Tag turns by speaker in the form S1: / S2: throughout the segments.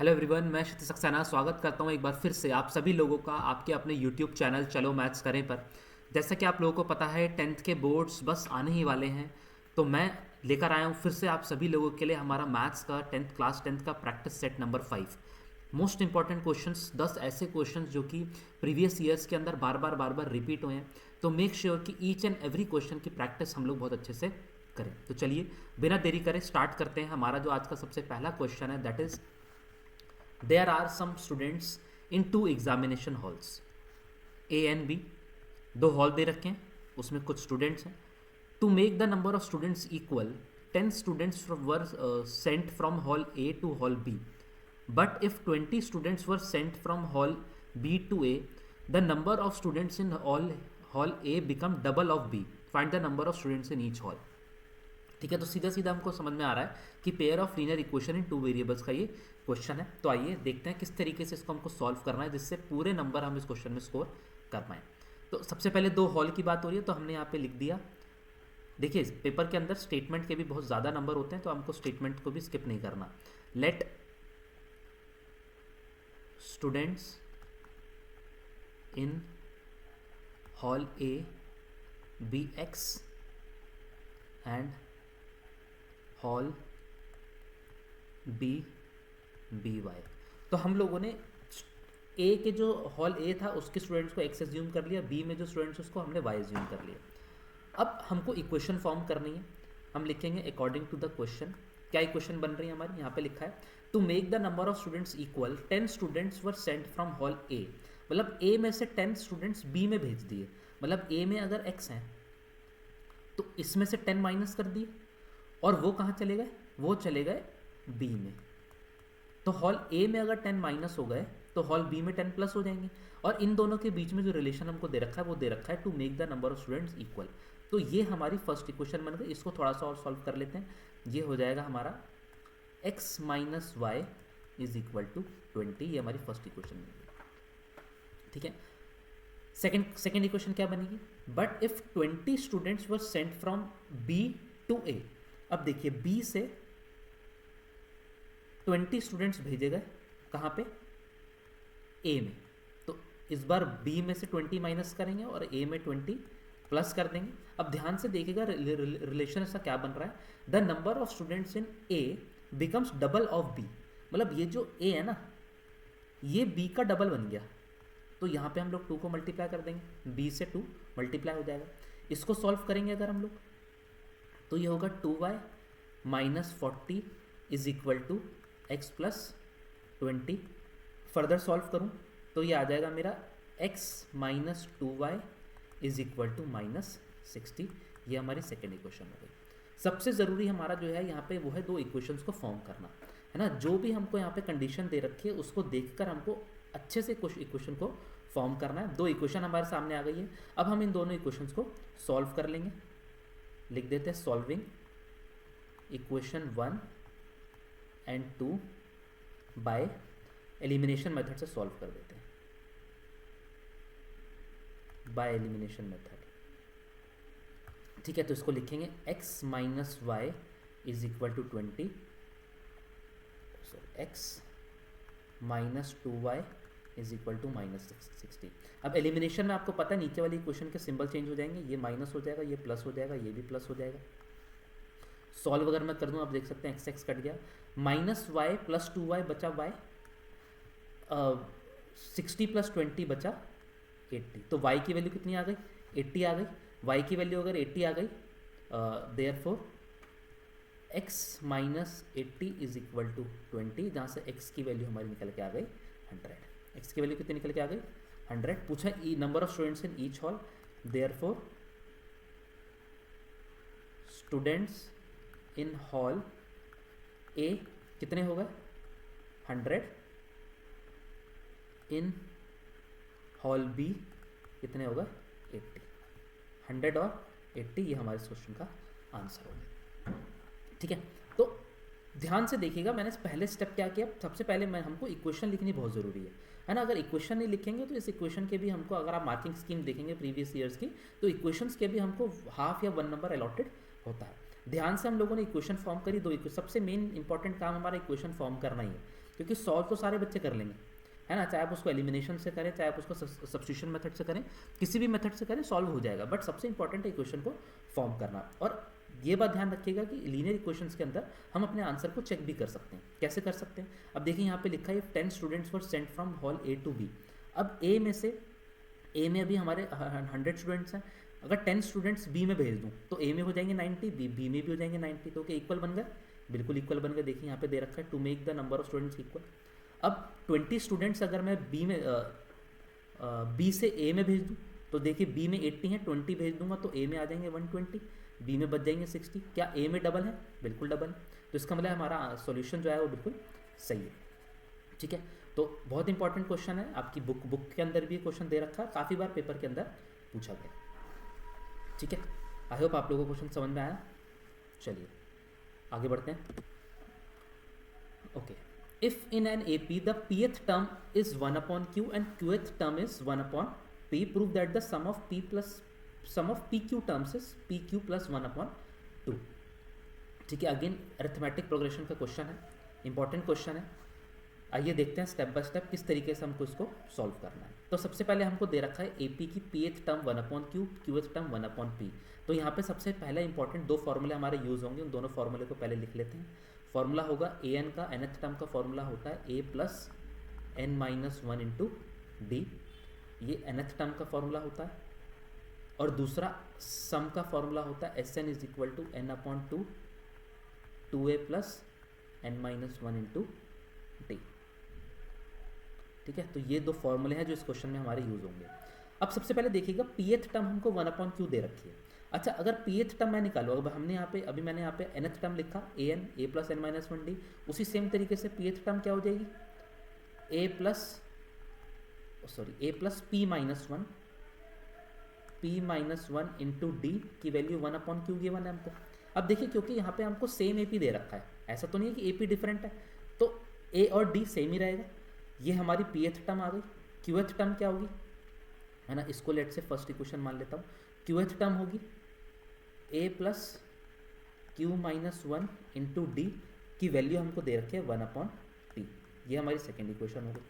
S1: Hello everyone, मैं क्षितिज सक्सेना स्वागत करता हूं एक बार फिर से आप सभी लोगों का आपके अपने यूट्यूब चैनल चलो मैथ्स करें पर। जैसा कि आप लोगों को पता है, टेंथ के बोर्ड्स बस आने ही वाले हैं। तो मैं लेकर आया हूं फिर से आप सभी लोगों के लिए हमारा मैथ्स का क्लास टेंथ का practice set number 5। Most important questions, 10 ऐसे क्वेश्चंस जो कि प्रीवियस ईयर्स के अंदर बार बार रिपीट हुए हैं। तो मेक श्योर कि ईच एंड एवरी क्वेश्चन की प्रैक्टिस हम लोग बहुत अच्छे से करें। तो चलिए बिना देरी करे स्टार्ट करते हैं। हमारा जो आज का सबसे पहला क्वेश्चन है that is there are some students in two examination halls A and B। दो हॉल दे रखे हैं, उसमें कुछ स्टूडेंट्स हैं। To make the number of students equal 10 students were sent from hall A to hall B, but if 20 students were sent from hall B to A, the number of students in hall A become double of B। Find the number of students in each hall। ठीक है, तो सीधा सीधा हमको समझ में आ रहा है कि pair of linear equation in two variables का ये क्वेश्चन है। तो आइए देखते हैं किस तरीके से इसको हमको सॉल्व करना है जिससे पूरे नंबर हम इस क्वेश्चन में स्कोर कर पाएँ। तो सबसे पहले दो हॉल की बात हो रही है, तो हमने यहाँ पे लिख दिया। देखिए पेपर के अंदर स्टेटमेंट के भी बहुत ज़्यादा नंबर होते हैं, तो हमको स्टेटमेंट को भी स्किप नहीं करना। Let students in hall A be x and hall B y. तो हम लोगों ने ए के जो हॉल ए था उसके स्टूडेंट्स को एक्स एज्यूम कर लिया, बी में जो स्टूडेंट्स उसको हमने वाई एज्यूम कर लिया। अब हमको इक्वेशन फॉर्म करनी है। हम लिखेंगे अकॉर्डिंग टू द क्वेश्चन। क्या इक्वेशन बन रही है हमारी, यहाँ पे लिखा है to make the number of students equal 10 students were sent from hall A. मतलब ए में से 10 स्टूडेंट्स बी में भेज दिए। मतलब ए में अगर एक्स हैं तो इसमें से 10 माइनस कर दिए, और वो कहाँ चले गए, वो चले गए बी में। तो हॉल ए में अगर 10 माइनस हो गए तो हॉल बी में 10 प्लस हो जाएंगे। और इन दोनों के बीच में जो रिलेशन हमको दे रखा है वो दे रखा है to make the number of students equal. तो ये हमारी फर्स्ट इक्वेशन बन गई। इसको थोड़ा सा और सॉल्व कर लेते हैं। ये हो जाएगा हमारा x minus y is equal to 20। ये हमारी फर्स्ट इक्वेशन बन गई। ठीक है, सेकेंड इक्वेशन क्या बनेगी, but if 20 students were sent from B to A. अब देखिए बी से 20 स्टूडेंट्स भेजे गए कहाँ पे, ए में। तो इस बार बी में से 20 माइनस करेंगे और ए में 20 प्लस कर देंगे। अब ध्यान से देखिएगा रिलेशन ऐसा क्या बन रहा है, the number of students in A becomes double of B. मतलब ये जो ए है ना, ये बी का डबल बन गया। तो यहाँ पे हम लोग 2 को मल्टीप्लाई कर देंगे, बी से 2 मल्टीप्लाई हो जाएगा। इसको सॉल्व करेंगे अगर हम लोग तो ये होगा 2y minus 40 is equal to x plus 20। Further solve करूँ तो ये आ जाएगा मेरा x minus 2y is equal to minus 60। ये हमारी सेकेंड इक्वेशन हो गई। सबसे ज़रूरी हमारा जो है यहाँ पे वो है दो इक्वेशंस को फॉर्म करना, है ना। जो भी हमको यहाँ पे कंडीशन दे रखी है उसको देखकर हमको अच्छे से कुछ इक्वेशन को फॉर्म करना है। दो इक्वेशन हमारे सामने आ गई है। अब हम इन दोनों इक्वेशंस को सॉल्व कर लेंगे। लिख देते हैं solving equation 1 and 2 by elimination method से सॉल्व कर देते हैं, बाय एलिमिनेशन मेथड। ठीक है, तो इसको लिखेंगे x minus y is equal to 20, x minus 2y is equal to minus 60। अब एलिमिनेशन में आपको पता है नीचे वाली इक्वेशन के सिंबल चेंज हो जाएंगे, ये माइनस हो जाएगा, ये प्लस हो जाएगा, ये भी प्लस हो जाएगा। सॉल्व अगर मैं कर दूं आप देख सकते हैं x कट गया, माइनस वाई प्लस 2y बचा y, 60 प्लस 20 बचा 80। तो y की वैल्यू कितनी आ गई, 80 आ गई। y की वैल्यू अगर 80 आ गई, therefore x minus 80 is equal to 20, जहाँ से x की वैल्यू हमारी निकल के आ गई 100। x की वैल्यू कितनी निकल के आ गई 100। पूछा number of students in each hall, therefore students in hall A कितने हो गए 100, इन हॉल बी कितने हो गए 80। 100 और 80 ये हमारे क्वेश्चन का आंसर हो गया। ठीक है, तो ध्यान से देखिएगा, मैंने पहले स्टेप क्या किया, सबसे पहले हमको इक्वेशन लिखनी बहुत ज़रूरी है ना। अगर इक्वेशन नहीं लिखेंगे तो इस इक्वेशन के भी हमको, अगर आप मार्किंग स्कीम देखेंगे प्रीवियस ईयर्स की, तो इक्वेशंस के भी हमको हाफ या 1 नंबर अलॉटेड होता है। ध्यान से हम लोगों ने इक्वेशन फॉर्म करी, दो इक्वेशन, सबसे मेन इंपॉर्टेंट काम हमारा इक्वेशन फॉर्म करना ही है, क्योंकि सॉल्व तो सारे बच्चे कर लेंगे, है ना, चाहे आप उसको एलिमिनेशन से करें, चाहे आप उसको सब्स्टिट्यूशन मेथड से करें, किसी भी मेथड से करें सॉल्व हो जाएगा, बट सबसे इंपॉर्टेंट है इक्वेशन को फॉर्म करना। और ये बात ध्यान रखिएगा कि लीनियर इक्वेशंस के अंदर हम अपने आंसर को चेक भी कर सकते हैं। कैसे कर सकते हैं? अब देखिए यहाँ पे लिखा है 10 students were sent from hall A to B. अब ए में अभी हमारे 100 स्टूडेंट्स हैं, अगर 10 स्टूडेंट्स बी में भेज दूँ तो ए में हो जाएंगे 90, बी में भी हो जाएंगे 90, तो क्या इक्वल बन गए? बिल्कुल इक्वल बन गए। देखिए यहाँ पे दे रखा है to make the number of students equal. अब 20 स्टूडेंट्स अगर मैं बी से ए में भेज दूँ तो देखिए बी में 80 है, 20 भेज दूंगा तो ए में आ जाएंगे 120, बी में बच जाएंगे 60। क्या ए में डबल है? बिल्कुल डबल है। तो इसका मतलब हमारा सॉल्यूशन जो है वो बिल्कुल सही है। ठीक है, तो बहुत इंपॉर्टेंट क्वेश्चन है, आपकी बुक के अंदर भी क्वेश्चन दे रखा है, काफ़ी बार पेपर के अंदर पूछा गया। ठीक है, आई होप आप लोगों को क्वेश्चन समझ में आया। चलिए आगे बढ़ते हैं। Okay, if in an A P the pth term is 1/q and qth term is 1/p, prove that the sum of pq terms is pq plus 1/2। ठीक है, अगेन अरिथमेटिक प्रोग्रेशन का क्वेश्चन है, इंपॉर्टेंट क्वेश्चन है। आइए देखते हैं step by step किस तरीके से हमको इसको सॉल्व करना है। तो सबसे पहले हमको दे रखा है AP की pth term 1/q, qth term 1/p। तो यहाँ पे सबसे पहले इंपॉर्टेंट दो फॉर्मूले हमारे यूज़ होंगे, उन दोनों फॉर्मूले को पहले लिख लेते हैं। फॉर्मूला होगा an का, nth टर्म का फॉर्मूला होता है a plus n minus 1 into D, ये nth टर्म का फॉर्मूला होता है। और दूसरा सम का फॉर्मूला होता है Sn is equal to n/2 2a plus n minus 1 into d. ठीक है, तो ये दो फॉर्मूले हैं जो इस क्वेश्चन में हमारे यूज होंगे। अब सबसे पहले देखिएगा pth टर्म हमको 1/q दे रखी है। अच्छा, अगर pth टर्म मैं निकालूँ, अब हमने यहाँ पे अभी मैंने यहाँ पे nth टर्म लिखा an, a plus n minus 1d, उसी सेम तरीके से pth टर्म क्या हो जाएगी? a plus p minus 1 into D की वैल्यू 1/q गिवन है हमको। अब देखिए, क्योंकि यहाँ पे हमको सेम AP दे रखा है, ऐसा तो नहीं है कि AP डिफरेंट है, तो a और d सेम ही रहेगा। ये हमारी pth टर्म आ गई। qth टर्म क्या होगी, है ना, इसको लेट से फर्स्ट इक्वेशन मान लेता हूँ। qth टर्म होगी a plus q minus 1 into D की वैल्यू हमको दे रखी है 1/p। ये हमारी सेकेंड इक्वेशन होगी।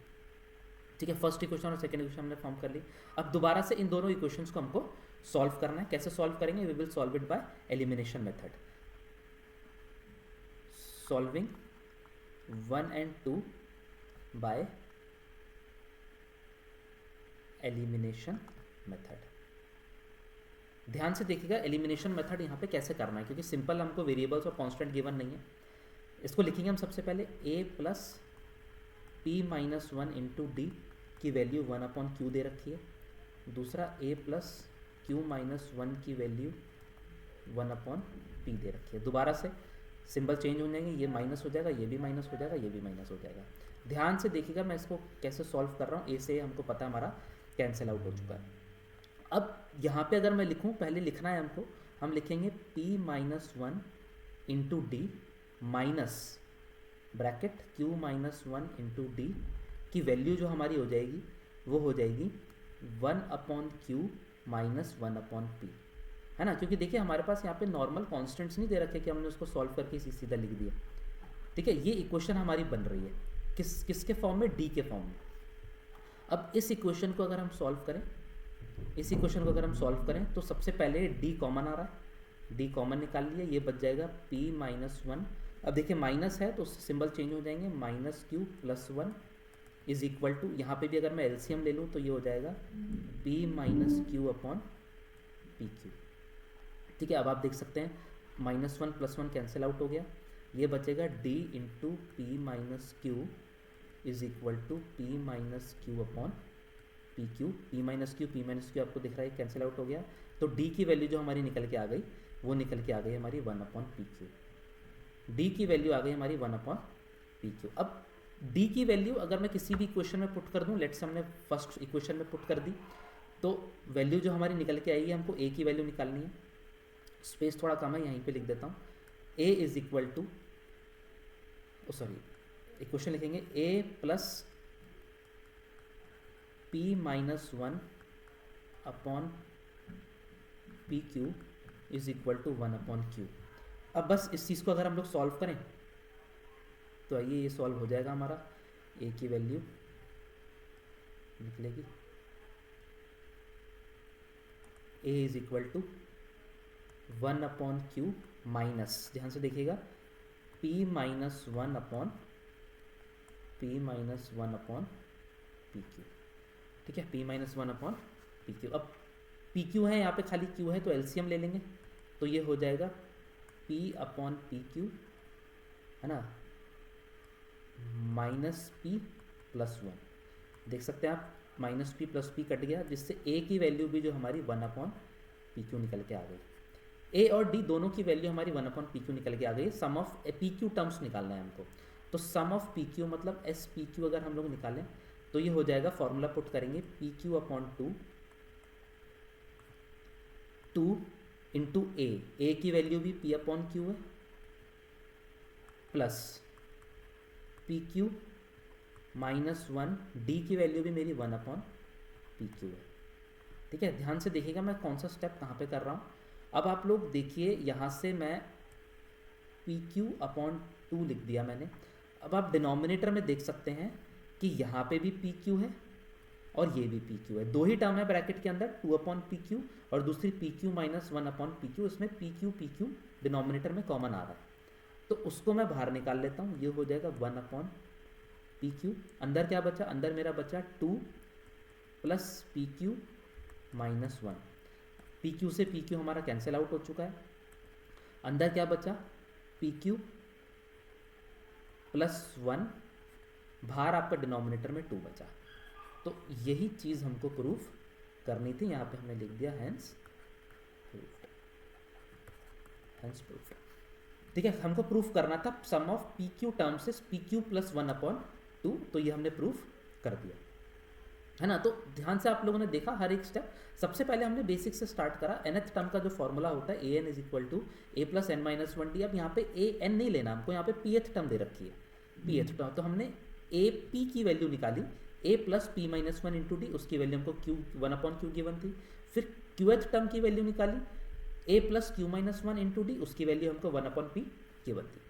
S1: ठीक है, फर्स्ट इक्वेशन और सेकेंड इक्वेशन हमने फॉर्म कर ली। अब दोबारा से इन दोनों इक्वेशंस को हमको सॉल्व करना है। कैसे सॉल्व करेंगे? We will solve it by elimination method. Solving 1 and 2 by elimination method. ध्यान से देखिएगा एलिमिनेशन मेथड यहाँ पे कैसे करना है, क्योंकि सिंपल हमको वेरिएबल्स और कांस्टेंट गिवन नहीं है। इसको लिखेंगे हम सबसे पहले a plus p minus 1 into D की वैल्यू 1/q दे रखी है। दूसरा a प्लस q माइनस 1 की वैल्यू 1/p दे रखी है। दोबारा से सिंबल चेंज हो जाएंगे, ये माइनस हो जाएगा, ये भी माइनस हो जाएगा, ये भी माइनस हो जाएगा। ध्यान से देखिएगा मैं इसको कैसे सॉल्व कर रहा हूँ। a से हमको पता है हमारा कैंसिल आउट हो चुका है। अब यहाँ पे अगर मैं लिखूँ, पहले लिखना है हमको, हम लिखेंगे p minus 1 into D minus bracket q minus 1 into D की वैल्यू जो हमारी हो जाएगी वो हो जाएगी 1/q माइनस 1/p, है ना, क्योंकि देखिए हमारे पास यहाँ पे नॉर्मल कॉन्स्टेंट्स नहीं दे रखे कि हमने उसको सॉल्व करके सीधा लिख दिया। ठीक है, ये इक्वेशन हमारी बन रही है किसके फॉर्म में? डी के फॉर्म में। अब इस इक्वेशन को अगर हम सॉल्व करें, तो सबसे पहले डी कॉमन आ रहा है, डी कॉमन निकाल लिया, ये बच जाएगा p माइनस 1। अब देखिए माइनस है तो सिंबल चेंज हो जाएंगे, minus q plus 1 is equal to, यहाँ पे भी अगर मैं एलसीएम ले लूँ तो ये हो जाएगा p minus q upon p Q. ठीक है, अब आप देख सकते हैं माइनस 1 प्लस 1 कैंसिल आउट हो गया, ये बचेगा d into p minus q is equal to p minus q upon p q. P minus q आपको दिख रहा है कैंसिल आउट हो गया, तो d की वैल्यू जो हमारी निकल के आ गई वो निकल के आ गई हमारी 1/pq। d की वैल्यू आ गई हमारी 1/pq। अब d की वैल्यू अगर मैं किसी भी इक्वेशन में पुट कर दूं, लेट्स हमने फर्स्ट इक्वेशन में पुट कर दी, तो वैल्यू जो हमारी निकल के आएगी, हमको a की वैल्यू निकालनी है। स्पेस थोड़ा कम है, यहीं पे लिख देता हूँ, a is equal to, equation लिखेंगे a plus p minus 1 upon p q is equal to 1/q। अब बस इस चीज़ को अगर हम लोग सॉल्व करें तो आइए ये सॉल्व हो जाएगा हमारा। ए की वैल्यू निकलेगी A is equal to 1/q minus, ध्यान से देखिएगा, p minus 1/p minus 1/pq। ठीक है, p माइनस 1/pq। अब pq है यहाँ पे, खाली q है तो एलसीएम ले लेंगे, तो ये हो जाएगा p/pq, है ना, माइनस p प्लस 1। देख सकते हैं आप, minus p plus p cut गया, जिससे a की वैल्यू भी जो हमारी 1/pq निकल के आ गई। ए और डी दोनों की वैल्यू हमारी 1/pq निकल के आ गई। सम ऑफ pq टर्म्स निकालना है हमको, तो सम ऑफ pq मतलब spq अगर हम लोग निकालें तो ये हो जाएगा, फॉर्मूला पुट करेंगे pq/2 2 इंटू ए की वैल्यू भी p/q है, प्लस pq माइनस 1, डी की वैल्यू भी मेरी 1/pq है। ठीक है, ध्यान से देखिएगा मैं कौन सा स्टेप कहाँ पे कर रहा हूँ। अब आप लोग देखिए, यहाँ से मैं pq/2 लिख दिया मैंने। अब आप डिनोमिनेटर में देख सकते हैं कि यहाँ पे भी pq है और ये भी pq है, दो ही टर्म है ब्रैकेट के अंदर, 2/pq और दूसरी pq माइनस 1/pq। इसमें pq डिनोमिनेटर में कॉमन आ रहा है, तो उसको मैं बाहर निकाल लेता हूँ। ये हो जाएगा 1/pq। अंदर क्या बचा, अंदर मेरा बचा 2 प्लस pq माइनस 1। pq से pq हमारा कैंसिल आउट हो चुका है। अंदर क्या बचा, pq प्लस 1, बाहर आपका डिनोमिनेटर में 2 बचा। तो यही चीज़ हमको प्रूफ करनी थी, यहाँ पे हमने लिख दिया हैंस प्रूफ्ड, हैंस प्रूफ्ड। ठीक है, हमको प्रूफ करना था sum of pq terms is pq plus 1/2, तो ये हमने प्रूफ कर दिया, है ना। तो ध्यान से आप लोगों ने देखा हर एक स्टेप। सबसे पहले हमने बेसिक से स्टार्ट करा। nth टर्म का जो फॉर्मूला होता है an is equal to a plus n minus 1d। अब यहाँ पे an नहीं लेना हमको, यहाँ पे pth टर्म दे रखी है, pth टर्म। तो हमने ap की वैल्यू निकाली, a plus p minus 1 into D, उसकी वैल्यू हमको q 1/q गिवन थी। फिर qth टर्म की वैल्यू निकाली, a plus q minus 1 into D, उसकी वैल्यू हमको 1/p गिवन थी।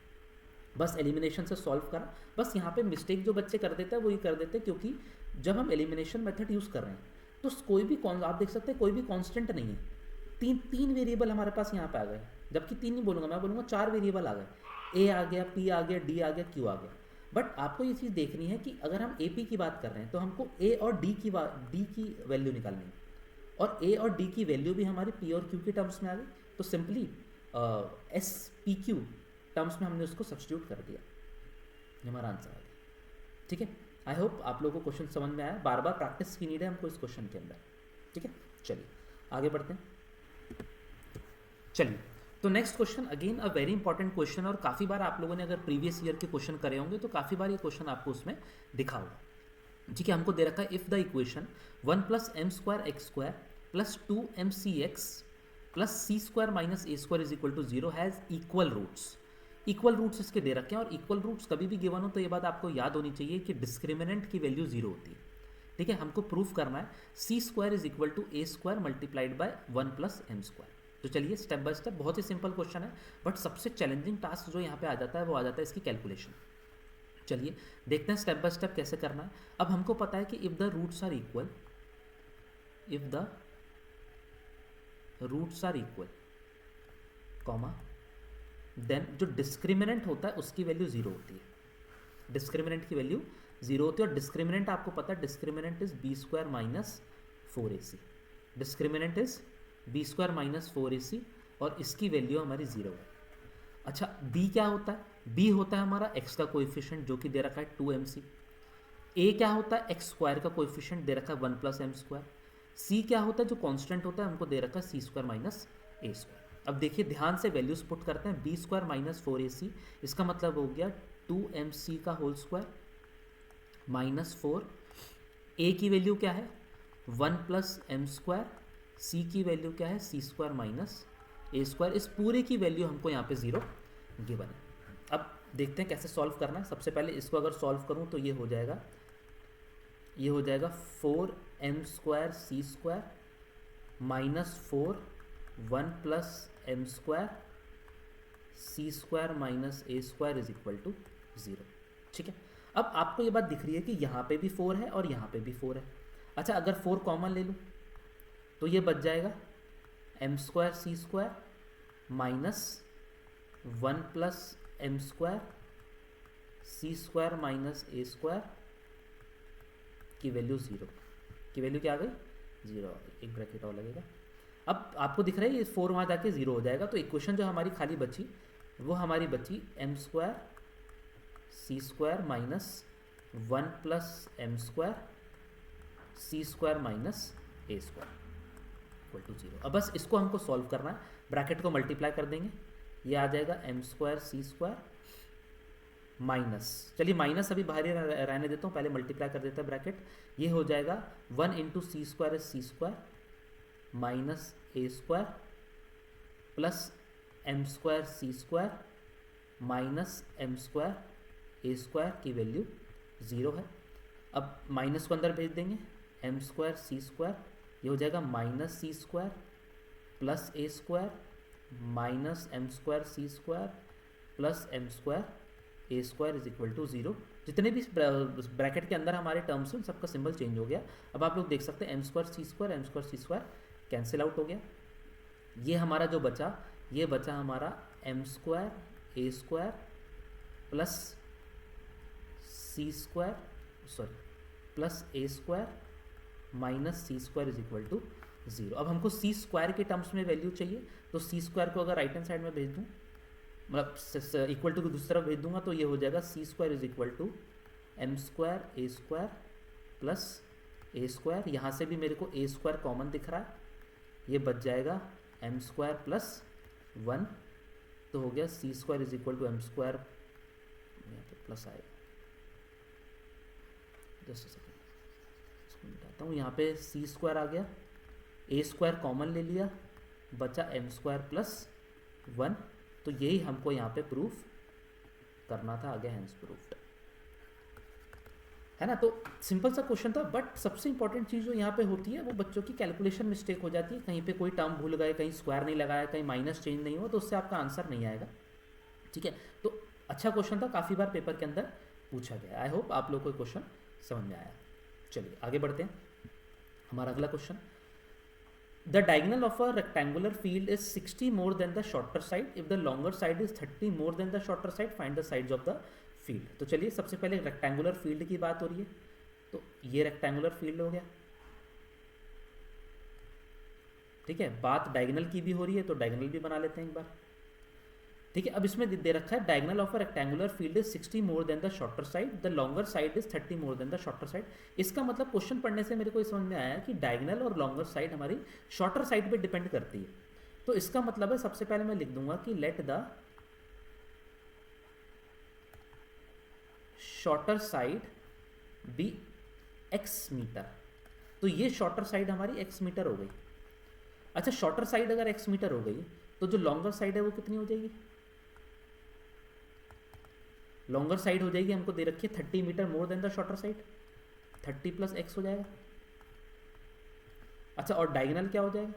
S1: बस एलिमिनेशन से सॉल्व करा। बस यहाँ पे मिस्टेक जो बच्चे कर देते हैं वो ये कर देते हैं, क्योंकि जब हम एलिमिनेशन मेथड यूज़ कर रहे हैं तो कोई भी आप देख सकते हैं कोई भी कांस्टेंट नहीं है। तीन वेरिएबल हमारे पास यहाँ पे आ गए, जबकि 3 नहीं बोलूँगा, मैं बोलूँगा 4 वेरिएबल आ गए। ए आ गया, पी आ गया, डी आ गया, क्यू आ गया। बट आपको ये चीज़ देखनी है कि अगर हम ए पी की बात कर रहे हैं तो हमको ए और डी की वैल्यू निकालनी है, और ए और डी की वैल्यू भी हमारी पी और क्यू के टर्म्स में आ गई। तो simply S P Q terms में हमने उसको सब्स्टिट्यूट कर दिया, ये हमारा आंसर आ गया। ठीक है, आई होप आप लोगों को क्वेश्चन समझ में आया। बार बार प्रैक्टिस की नीड है हमको इस क्वेश्चन के अंदर। ठीक है, चलिए आगे बढ़ते हैं। चलिए, तो next question again a very important question, और काफ़ी बार आप लोगों ने अगर प्रीवियस ईयर के क्वेश्चन करे होंगे तो काफ़ी बार ये क्वेश्चन आपको उसमें दिखा होगा। ठीक है, हमको दे रखा है if the equation 1 plus M square x square plus 2mc(x) plus c square minus A square is equal to 0 has equal roots. Equal roots इसके दे रखे हैं, और इक्वल रूट्स कभी भी गिवन हो तो ये बात आपको याद होनी चाहिए कि डिस्क्रिमिनेंट की वैल्यू 0 होती है। ठीक है, हमको प्रूफ करना है C square is equal to A square multiplied by 1 plus M square. तो चलिए स्टेप बाय स्टेप, बहुत ही सिंपल क्वेश्चन है, बट सबसे चैलेंजिंग टास्क जो यहाँ पे आ जाता है वो आ जाता है इसकी कैलकुलेशन। चलिए देखते हैं स्टेप बाय स्टेप कैसे करना है। अब हमको पता है कि if the roots are equal, if the roots are equal comma, then जो डिस्क्रिमिनेंट होता है उसकी वैल्यू 0 होती है। डिस्क्रिमिनेंट की वैल्यू 0 होती है, और डिस्क्रिमिनेंट आपको पता है discriminant is b square minus 4ac। Discriminant is b square minus 4ac, और इसकी वैल्यू हमारी 0 है। अच्छा, b क्या होता है? b होता है हमारा x का कोएफिशिएंट जो कि दे रखा है 2mc। a क्या होता है? x स्क्वायर का कोएफिशिएंट दे रखा है 1 प्लस एम स्क्वायर। c क्या होता है? जो कांस्टेंट होता है हमको दे रखा है सी स्क्वायर माइनस ए स्क्वायर। अब देखिए ध्यान से वैल्यूज पुट करते हैं। बी स्क्वायर माइनस 4ac, इसका मतलब हो गया 2mc का होल स्क्वायर माइनस 4। a की वैल्यू क्या है? 1 प्लस एम स्क्वायर। सी की वैल्यू क्या है? सी स्क्वायर माइनस ए स्क्वायर। इस पूरे की वैल्यू हमको यहाँ पे 0 गिवन है। अब देखते हैं कैसे सॉल्व करना है। सबसे पहले इसको अगर सॉल्व करूँ तो ये हो जाएगा 4m square C square minus 4 1 plus M square C square minus A square is equal to 0। ठीक है, अब आपको ये बात दिख रही है कि यहाँ पे भी 4 है और यहाँ पे भी 4 है। अच्छा, अगर 4 कॉमन ले लूँ तो ये बच जाएगा एम स्क्वायर सी square minus 1 plus M square सी स्क्वायर माइनस ए स्क्वायर की वैल्यू 0, की वैल्यू क्या आ गई? 0 आ गई। एक ब्रैकेट और लगेगा। अब आपको दिख रहा है ये 4 वहाँ जाके 0 हो जाएगा, तो इक्वेशन जो हमारी खाली बची वो हमारी बची m square C square minus 1 plus M square C square minus A square equal to 0। अब बस इसको हमको सॉल्व करना है, ब्रैकेट को मल्टीप्लाई कर देंगे, ये आ जाएगा एम स्क्वायर सी स्क्वायर माइनस, चलिए माइनस अभी बाहर ही रहने देता हूँ, पहले मल्टीप्लाई कर देता है ब्रैकेट, ये हो जाएगा 1 into c square is c square minus A square plus M square C square minus m square A square की वैल्यू 0 है। अब माइनस को अंदर भेज देंगे, एम स्क्वायर सी स्क्वायर ये हो जाएगा minus c square plus A square minus m square C square plus M square A square is equal to 0। जितने भी ब्रैकेट के अंदर हमारे टर्म्स हैं सबका सिंबल चेंज हो गया। अब आप लोग देख सकते हैं एम स्क्वायर सी स्क्वायर कैंसिल आउट हो गया। ये हमारा जो बचा, ये बचा हमारा m square A square plus c square plus A square minus c square is equal to 0। अब हमको सी स्क्वायर के टर्म्स में वैल्यू चाहिए, तो सी स्क्वायर को अगर राइट हैंड साइड में भेज दूँ, मतलब इक्वल टू को दूसरी तरफ भेज दूंगा, तो ये हो जाएगा C square is equal to M square A square plus A square, यहाँ से भी मेरे को ए स्क्वायर कॉमन दिख रहा है, ये बच जाएगा एम स्क्वायर प्लस 1, तो हो गया C square is equal to M square, यहाँ पे प्लस आएगा, जस्ट सेकेंड इसको मिटाता हूँ, यहाँ पे सी स्क्वायर आ गया, ए स्क्वायर कॉमन ले लिया, बचा एम स्क्वायर प्लस 1, तो यही हमको यहाँ पे प्रूफ करना था, आगे हैंस प्रूफ्ड है ना। तो सिंपल सा क्वेश्चन था, बट सबसे इंपॉर्टेंट चीज़ जो यहाँ पे होती है वो बच्चों की कैलकुलेशन मिस्टेक हो जाती है, कहीं पे कोई टर्म भूल गए, कहीं स्क्वायर नहीं लगाया, कहीं माइनस चेंज नहीं हुआ, तो उससे आपका आंसर नहीं आएगा। ठीक है, तो अच्छा क्वेश्चन था, काफ़ी बार पेपर के अंदर पूछा गया। आई होप आप लोग को क्वेश्चन समझ में आया। चलिए आगे बढ़ते हैं, हमारा अगला question, the diagonal of a rectangular field is 60 more than the shorter side if the longer side is 30 more than the shorter side, find the sides of the field। तो चलिए सबसे पहले रेक्टेंगुलर फील्ड की बात हो रही है, तो ये रेक्टेंगुलर फील्ड हो गया। ठीक है, बात डायगोनल की भी हो रही है, तो डायगोनल भी बना लेते हैं एक बार। ठीक है, अब इसमें दे रखा है diagonal of a rectangular field is 60 more than the shorter side, the longer side is 30 more than the shorter side. इसका मतलब क्वेश्चन पढ़ने से मेरे को समझ में आया कि डायगोनल और लॉन्गर साइड हमारी शॉर्टर साइड पे डिपेंड करती है। तो इसका मतलब है सबसे पहले मैं लिख दूंगा कि let the shorter side be x metre. तो ये शॉर्टर साइड हमारी एक्स मीटर हो गई। अच्छा, शॉर्टर साइड अगर एक्स मीटर हो गई तो जो लॉन्गर साइड है वो कितनी हो जाएगी? लॉन्गर साइड हो जाएगी, हमको दे रखी है 30 metre more than the shorter side, 30 plus x हो जाएगा। अच्छा, और डायगोनल क्या हो जाएगा?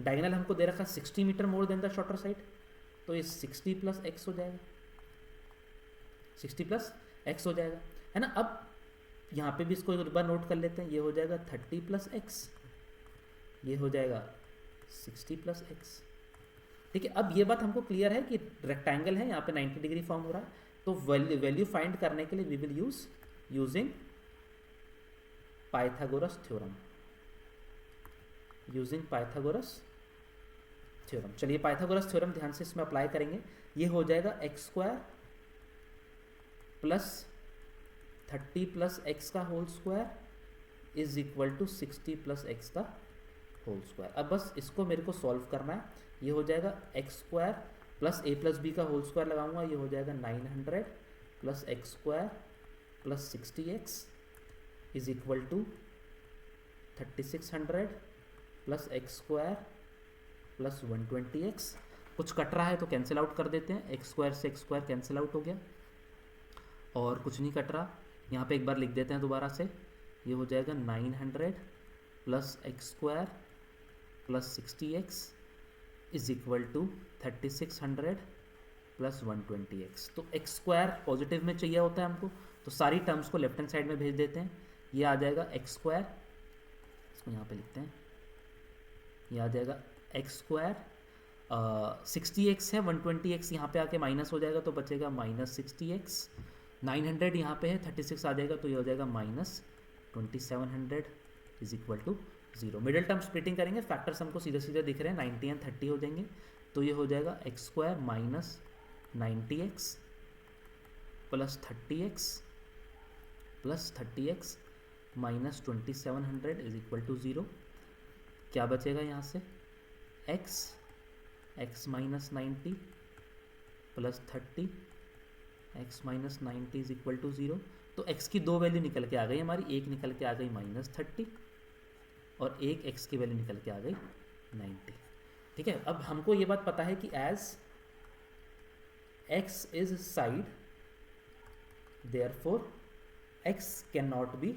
S1: डायगोनल हमको दे रखा है 60 metre more than the shorter side, तो ये 60 प्लस एक्स हो जाएगा, 60 प्लस एक्स हो जाएगा, है ना। अब यहाँ पे भी इसको एक बार नोट कर लेते हैं, ये हो जाएगा 30 प्लस एक्स, ये हो जाएगा 60 प्लस एक्स। ठीक है, अब ये बात हमको क्लियर है कि रेक्टेंगल है, यहाँ पे 90 डिग्री फॉर्म हो रहा है, तो वैल्यू फाइंड करने के लिए we will using Pythagoras theorem, using Pythagoras theorem. चलिए पाइथागोरस थ्योरम ध्यान से इसमें अप्लाई करेंगे, ये हो जाएगा x square plus 30 plus X का whole square is equal to 60 plus X का होल स्क्वायर। अब बस इसको मेरे को सॉल्व करना है, ये हो जाएगा x square plus a plus b का होल स्क्वायर लगाऊंगा, ये हो जाएगा 900 plus x square plus 60x is equal to 3600 plus x square plus 120x। कुछ कट रहा है तो कैंसिल आउट कर देते हैं, एक्स स्क्वायर से एक्स स्क्वायर कैंसिल आउट हो गया, और कुछ नहीं कट रहा, यहाँ पे एक बार लिख देते हैं दोबारा से, ये हो जाएगा 900 plus x square plus 60x is equal to 3600 plus 120x। तो एक्स स्क्वायर पॉजिटिव में चाहिए होता है हमको, तो सारी टर्म्स को लेफ्ट हैंड साइड में भेज देते हैं। ये आ जाएगा एक्स स्क्वायर, इसको यहाँ पे लिखते हैं, ये आ जाएगा एक्स स्क्वायर 60x है, 120x यहाँ पे आके माइनस हो जाएगा तो बचेगा -60x, 900 यहाँ पे है, 36 आ जाएगा तो ये हो जाएगा -2700 is equal to 0। Middle term splitting करेंगे, फैक्टर्स हमको सीधे सीधे दिख रहे हैं, 90 एंड 30 हो जाएंगे, तो ये हो जाएगा x square minus 90x plus 30x minus 2700 is equal to 0। क्या बचेगा यहाँ से, x minus 90 plus 30x minus 90 is equal to 0। तो x की दो वैल्यू निकल के आ गई हमारी, एक निकल के आ गई -30 और एक x की वैल्यू निकल के आ गई 90। ठीक है, अब हमको ये बात पता है कि as x is side therefore x can not be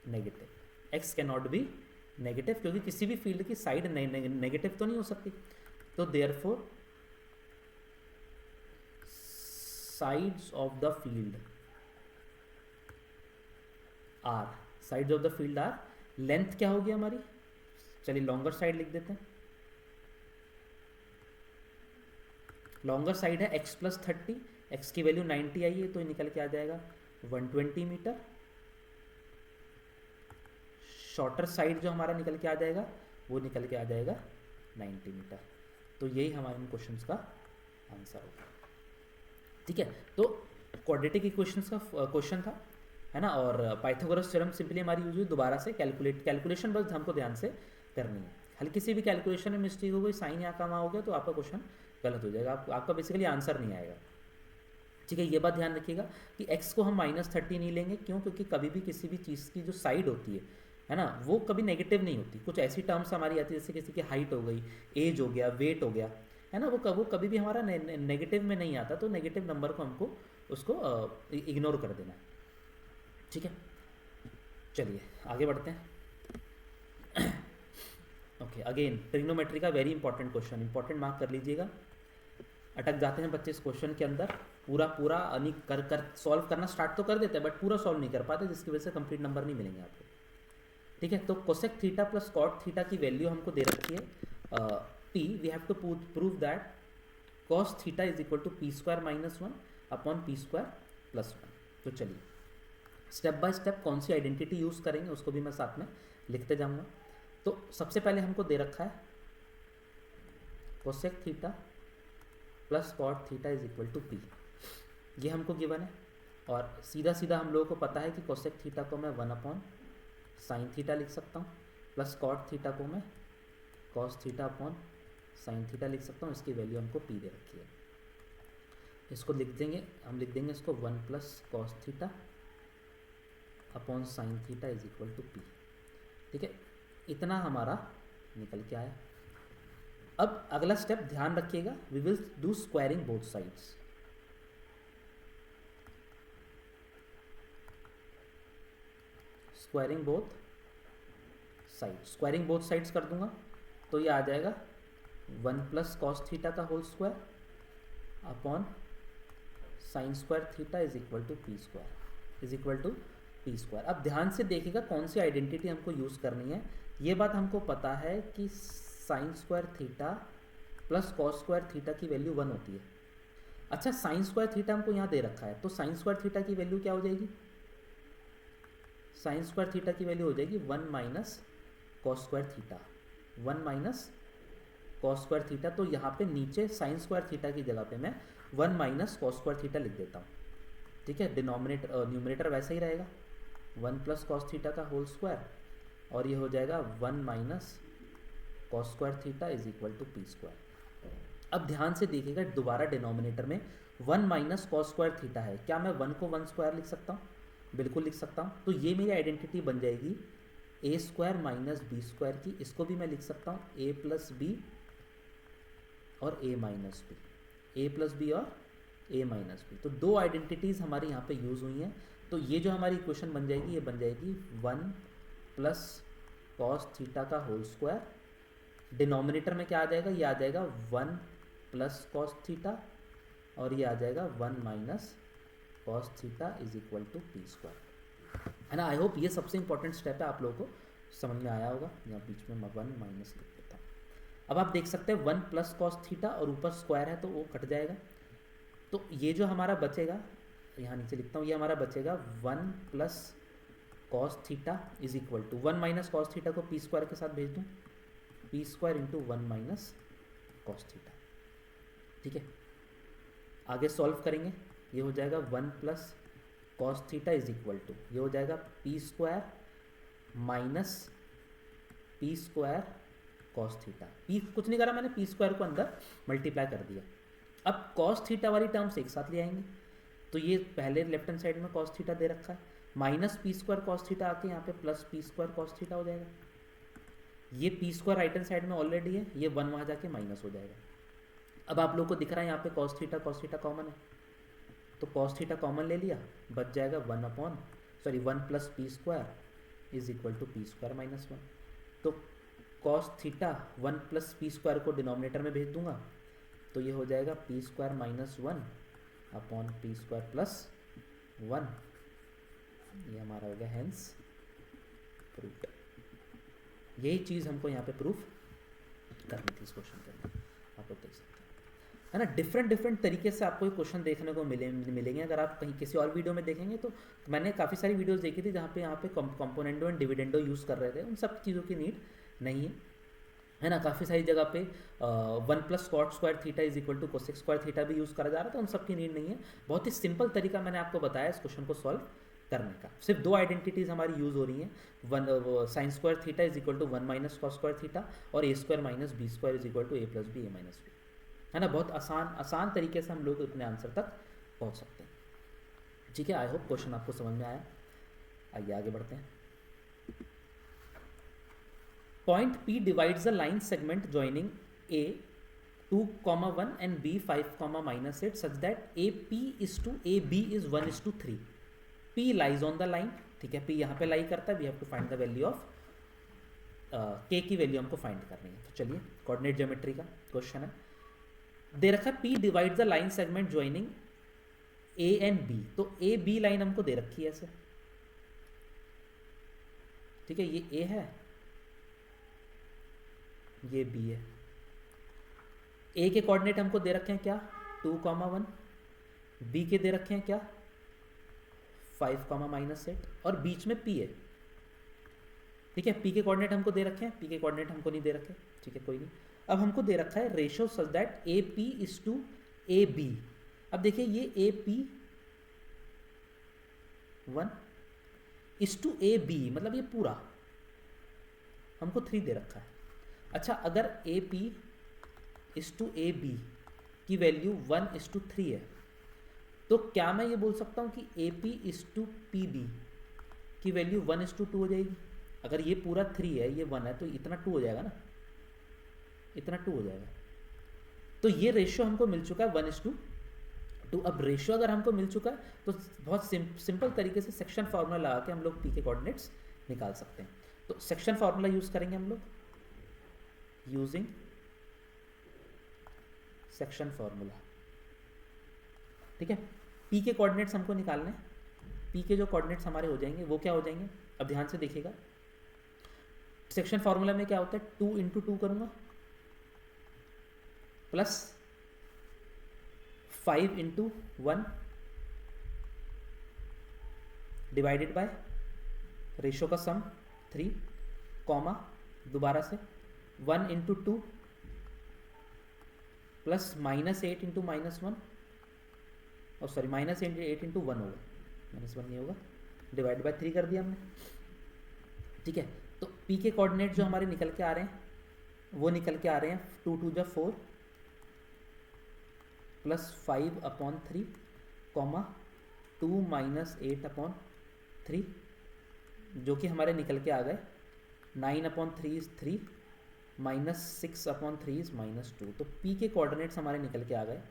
S1: negative, x can not be negative, क्योंकि किसी भी फील्ड की साइड नेगेटिव तो नहीं हो सकती। तो therefore sides of the field are, sides of the field are, length क्या होगी हमारी, चलिए लॉन्गर साइड लिख देते हैं। लॉन्गर साइड है x प्लस 30, x की वैल्यू 90 आई है तो ये निकल के आ जाएगा 120 मीटर। शॉर्टर साइड जो हमारा निकल के आ जाएगा वो निकल के आ जाएगा 90 मीटर। तो यही हमारे इन क्वेश्चंस का आंसर होगा। ठीक है, तो क्वाड्रेटिक इक्वेशंस का क्वेश्चन था, है ना, और पाइथागोरस थ्योरम सिंपली हमारी यूज हुई दोबारा से कैलकुलेशन बस हमको ध्यान से करनी है। हल्की सी भी कैलकुलेशन में मिस्टेक हो गई, साइन या कमा हो गया तो आपका क्वेश्चन गलत हो जाएगा, आपका बेसिकली आंसर नहीं आएगा। ठीक है, ये बात ध्यान रखिएगा कि x को हम -30 नहीं लेंगे, क्यों, क्योंकि कभी भी किसी भी चीज़ की जो साइड होती है ना, वो कभी नेगेटिव नहीं होती। कुछ ऐसी टर्म्स हमारी आती है जैसे किसी की हाइट हो गई, एज हो गया, वेट हो गया, है ना, वो कभी भी हमारा नेगेटिव में नहीं आता, तो नेगेटिव नंबर को हमको उसको इग्नोर कर देना है। ठीक है, चलिए आगे बढ़ते हैं। ओके, अगेन ट्रिग्नोमेट्री का very important question, important mark कर लीजिएगा। अटक जाते हैं बच्चे इस क्वेश्चन के अंदर, पूरा नहीं कर सॉल्व करना स्टार्ट तो कर देते हैं बट पूरा सॉल्व नहीं कर पाते, जिसकी वजह से कंप्लीट नंबर नहीं मिलेंगे आपको। ठीक है, तो cosec theta plus cot theta की वैल्यू हमको दे रखी है p, we have to prove that cos theta is equal to p square minus 1 upon p square plus 1। तो चलिए स्टेप बाय स्टेप कौन सी आइडेंटिटी यूज़ करेंगे उसको भी मैं साथ में लिखते जाऊँगा। तो सबसे पहले हमको दे रखा है cosec theta plus cot theta is equal to p, ये हमको गिवन है, और सीधा सीधा हम लोगों को पता है कि कोसेक थीटा को मैं 1 अपॉन साइन थीटा लिख सकता हूँ, प्लस कॉट थीटा को मैं cos theta upon sine theta लिख सकता हूँ। इसकी वैल्यू हमको p दे रखी है, इसको लिख देंगे, हम लिख देंगे इसको 1 plus cos theta upon sine theta is equal to p। ठीक है, इतना हमारा निकल के आया। अब अगला स्टेप ध्यान रखिएगा, we will do squaring both sides. Squaring both sides कर दूंगा तो ये आ जाएगा 1 प्लस कॉस थीटा का whole square upon sine square theta is equal to p square. अब ध्यान से देखिएगा कौन सी आइडेंटिटी हमको यूज़ करनी है। ये बात हमको पता है कि sign square theta plus cos square theta की वैल्यू 1 होती है। अच्छा, साइन स्क्वायर थीटा हमको यहाँ दे रखा है, तो साइन स्क्वायर थीटा की वैल्यू क्या हो जाएगी, साइन स्क्वायर थीटा की वैल्यू हो जाएगी 1 minus cos square theta, 1 minus cos square theta. तो यहाँ पे नीचे साइन स्क्वायर थीटा की जगह पे मैं 1 माइनस कॉस स्क्वायर थीटा लिख देता हूँ। ठीक है, न्यूमरेटर वैसा ही रहेगा, 1 प्लस कॉस थीटा का होल स्क्वायर, और ये हो जाएगा 1 minus cos square theta is equal to p square. अब ध्यान से देखिएगा, दोबारा डिनोमिनेटर में 1 माइनस कॉस स्क्वायर थीटा है, क्या मैं 1 को 1 स्क्वायर लिख सकता हूँ, बिल्कुल लिख सकता हूँ। तो ये मेरी आइडेंटिटी बन जाएगी ए स्क्वायर माइनस बी स्क्वायर की, इसको भी मैं लिख सकता हूँ ए प्लस बी और ए माइनस बी, ए प्लस बी और ए माइनस बी। तो दो आइडेंटिटीज़ हमारी यहाँ पे यूज़ हुई हैं। तो ये जो हमारी इक्वेशन बन जाएगी, ये बन जाएगी 1 प्लस कॉस थीटा का होल स्क्वायर डिनोमिनेटर में क्या आ जाएगा, ये आ जाएगा 1 प्लस कॉस थीटा और ये आ जाएगा 1 minus cos theta is equal to p square, है ना। आई होप ये सबसे इंपॉर्टेंट स्टेप है, आप लोगों को समझ में आया होगा। यहाँ बीच में 1 माइनस लिख देता हूँ। अब आप देख सकते हैं 1 प्लस कॉस थीटा और ऊपर स्क्वायर है तो वो कट जाएगा। तो ये जो हमारा बचेगा, यहाँ नीचे लिखता हूँ, ये हमारा बचेगा 1 plus cos theta is equal to 1 minus cos theta को पी स्क्वायर के साथ भेज दूँ, p square into 1 minus cos theta. ठीक है, आगे सॉल्व करेंगे, ये हो जाएगा 1 plus cos theta is equal to, ये हो जाएगा p square minus p square cos theta. P कुछ नहीं करा मैंने, पी स्क्वायर को अंदर मल्टीप्लाई कर दिया। अब कॉस थीटा वाली टर्म्स एक साथ ले आएंगे, तो ये पहले लेफ्ट हैंड साइड में कॉस थीटा दे रखा है, minus p square cos theta आके यहाँ पे plus p square cos theta हो जाएगा। ये P square right hand side में ऑलरेडी है, ये 1 वहाँ जाके माइनस हो जाएगा। अब आप लोग को दिख रहा है यहाँ पे कॉस थीटा कॉमन है, तो कॉस थीटा कॉमन ले लिया, बच जाएगा 1 plus p square is equal to p square minus 1। तो cos theta 1 plus p square को डिनोमिनेटर में भेज दूंगा, तो ये हो जाएगा p square minus 1 upon p square plus 1। ये हमारा हो गया हेंस प्रूफ। यही चीज़ हमको यहाँ पे प्रूफ करनी थी इस क्वेश्चन के अंदर, आप लोग देख सकते हैं, है ना। डिफरेंट तरीके से आपको ये क्वेश्चन देखने को मिलेंगे। अगर आप कहीं किसी और वीडियो में देखेंगे तो मैंने काफ़ी सारी वीडियोस देखी थी जहाँ पे यहाँ पे कंपोनेंडो एंड डिविडेंडो यूज़ कर रहे थे, उन सब चीज़ों की नीड नहीं है ना। काफ़ी सारी जगह पे 1 plus cot square theta is equal to cosec square theta भी यूज़ करा जा रहा था, उन सब की नीड नहीं है। बहुत ही सिंपल तरीका मैंने आपको बताया इस क्वेश्चन को सॉल्व करने का। सिर्फ 2 आइडेंटिटीज़ हमारी यूज़ हो रही हैं, sine square theta is equal to 1 minus cos square theta और A square minus B square is equal to A plus B A minus B, है ना। बहुत आसान तरीके से हम लोग अपने आंसर तक पहुंच सकते हैं। ठीक है, आई होप क्वेश्चन आपको समझ में आया। आइए आगे बढ़ते हैं। Point P divides the line segment joining A 2,1 and B 5,-8 such that AP is to AB is 1:3. P lies on the line, ठीक है, P यहाँ पे लाई करता है, we have to find the value of K की value हमको find करनी है। तो चलिए, कोऑर्डिनेट ज्योमेट्री का क्वेश्चन है, दे रखा है P divides the line segment joining A and B। तो A B लाइन हमको दे रखी है ऐसे, ठीक है, ये A है, ये B है। A के कोऑर्डिनेट हमको दे रखे हैं क्या, 2,1, B के दे रखे हैं क्या, 5,-8 और बीच में P है। ठीक है, P के कोऑर्डिनेट हमको दे रखे हैं, P के कोऑर्डिनेट हमको नहीं दे रखे, ठीक है, कोई नहीं। अब हमको दे रखा है ratio such that AP is to AB। अब देखिए ये AP 1 इज टू AB, मतलब ये पूरा हमको 3 दे रखा है। अच्छा, अगर AP इज टू AB की वैल्यू 1:3 है, तो क्या मैं ये बोल सकता हूँ कि AP इज टू PB की वैल्यू 1:2 हो जाएगी? अगर ये पूरा 3 है, ये 1 है, तो इतना 2 हो जाएगा ना, इतना 2 हो जाएगा। तो ये रेशियो हमको मिल चुका है 1:2। अब रेशियो अगर हमको मिल चुका है तो बहुत सिंपल तरीके से सेक्शन फार्मूला लगा के हम लोग P के कोऑर्डिनेट्स निकाल सकते हैं। तो सेक्शन फार्मूला यूज करेंगे हम लोग, यूजिंग सेक्शन फार्मूला। ठीक है, P के कोऑर्डिनेट्स हमको निकालने हैं। P के जो कोऑर्डिनेट्स हमारे हो जाएंगे वो क्या हो जाएंगे, अब ध्यान से देखिएगा। सेक्शन फार्मूला में क्या होता है, 2 × 2 करूंगा प्लस 5 × 1 डिवाइडेड बाय रेशियो का सम 3, कॉमा दोबारा से 1 × 2 प्लस -8 × -1, और सॉरी -8 × 1 होगा, -1 नहीं होगा, डिवाइड बाय 3 कर दिया हमने। ठीक है, तो P के कोऑर्डिनेट जो हमारे निकल के आ रहे हैं वो निकल के आ रहे हैं 2 × 2 = 4 प्लस 5/3, कॉमा 2 - 8/3, जो कि हमारे निकल के आ गए 9/3 = 3, -6/3 = -2। तो P के कोऑर्डिनेट्स हमारे निकल के आ गए,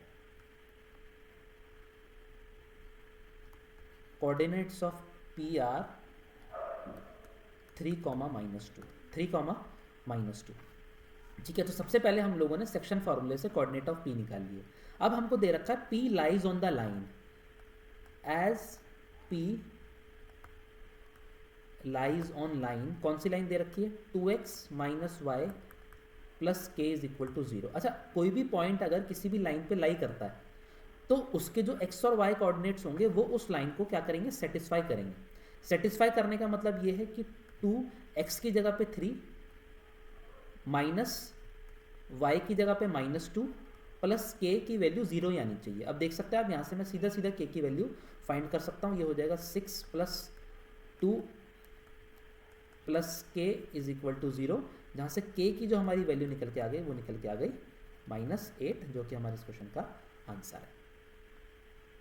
S1: कोऑर्डिनेट्स ऑफ P आर 3, -2, 3, -2। ठीक है, तो सबसे पहले हम लोगों ने सेक्शन फार्मूले से कोऑर्डिनेट ऑफ पी निकाल लिए। अब हमको दे रखा है p lies on the line as p lies on line. कौन सी लाइन दे रखी है? 2x minus y plus k is equal to 0। अच्छा, कोई भी पॉइंट अगर किसी भी लाइन पे लाई करता है तो उसके जो x और y कोऑर्डिनेट्स होंगे वो उस लाइन को क्या करेंगे? सेटिस्फाई करेंगे। सेटिस्फाई करने का मतलब ये है कि 2x की जगह पे 3 माइनस y की जगह पे -2 प्लस k की वैल्यू 0 ही आनी चाहिए। अब देख सकते हैं आप, यहाँ से मैं सीधा सीधा k की वैल्यू फाइंड कर सकता हूँ। ये हो जाएगा 6 plus 2 plus k is equal to 0, जहाँ से k की जो हमारी वैल्यू निकल के आ गई वो निकल के आ गई -8, जो कि हमारे इस क्वेश्चन का आंसर है।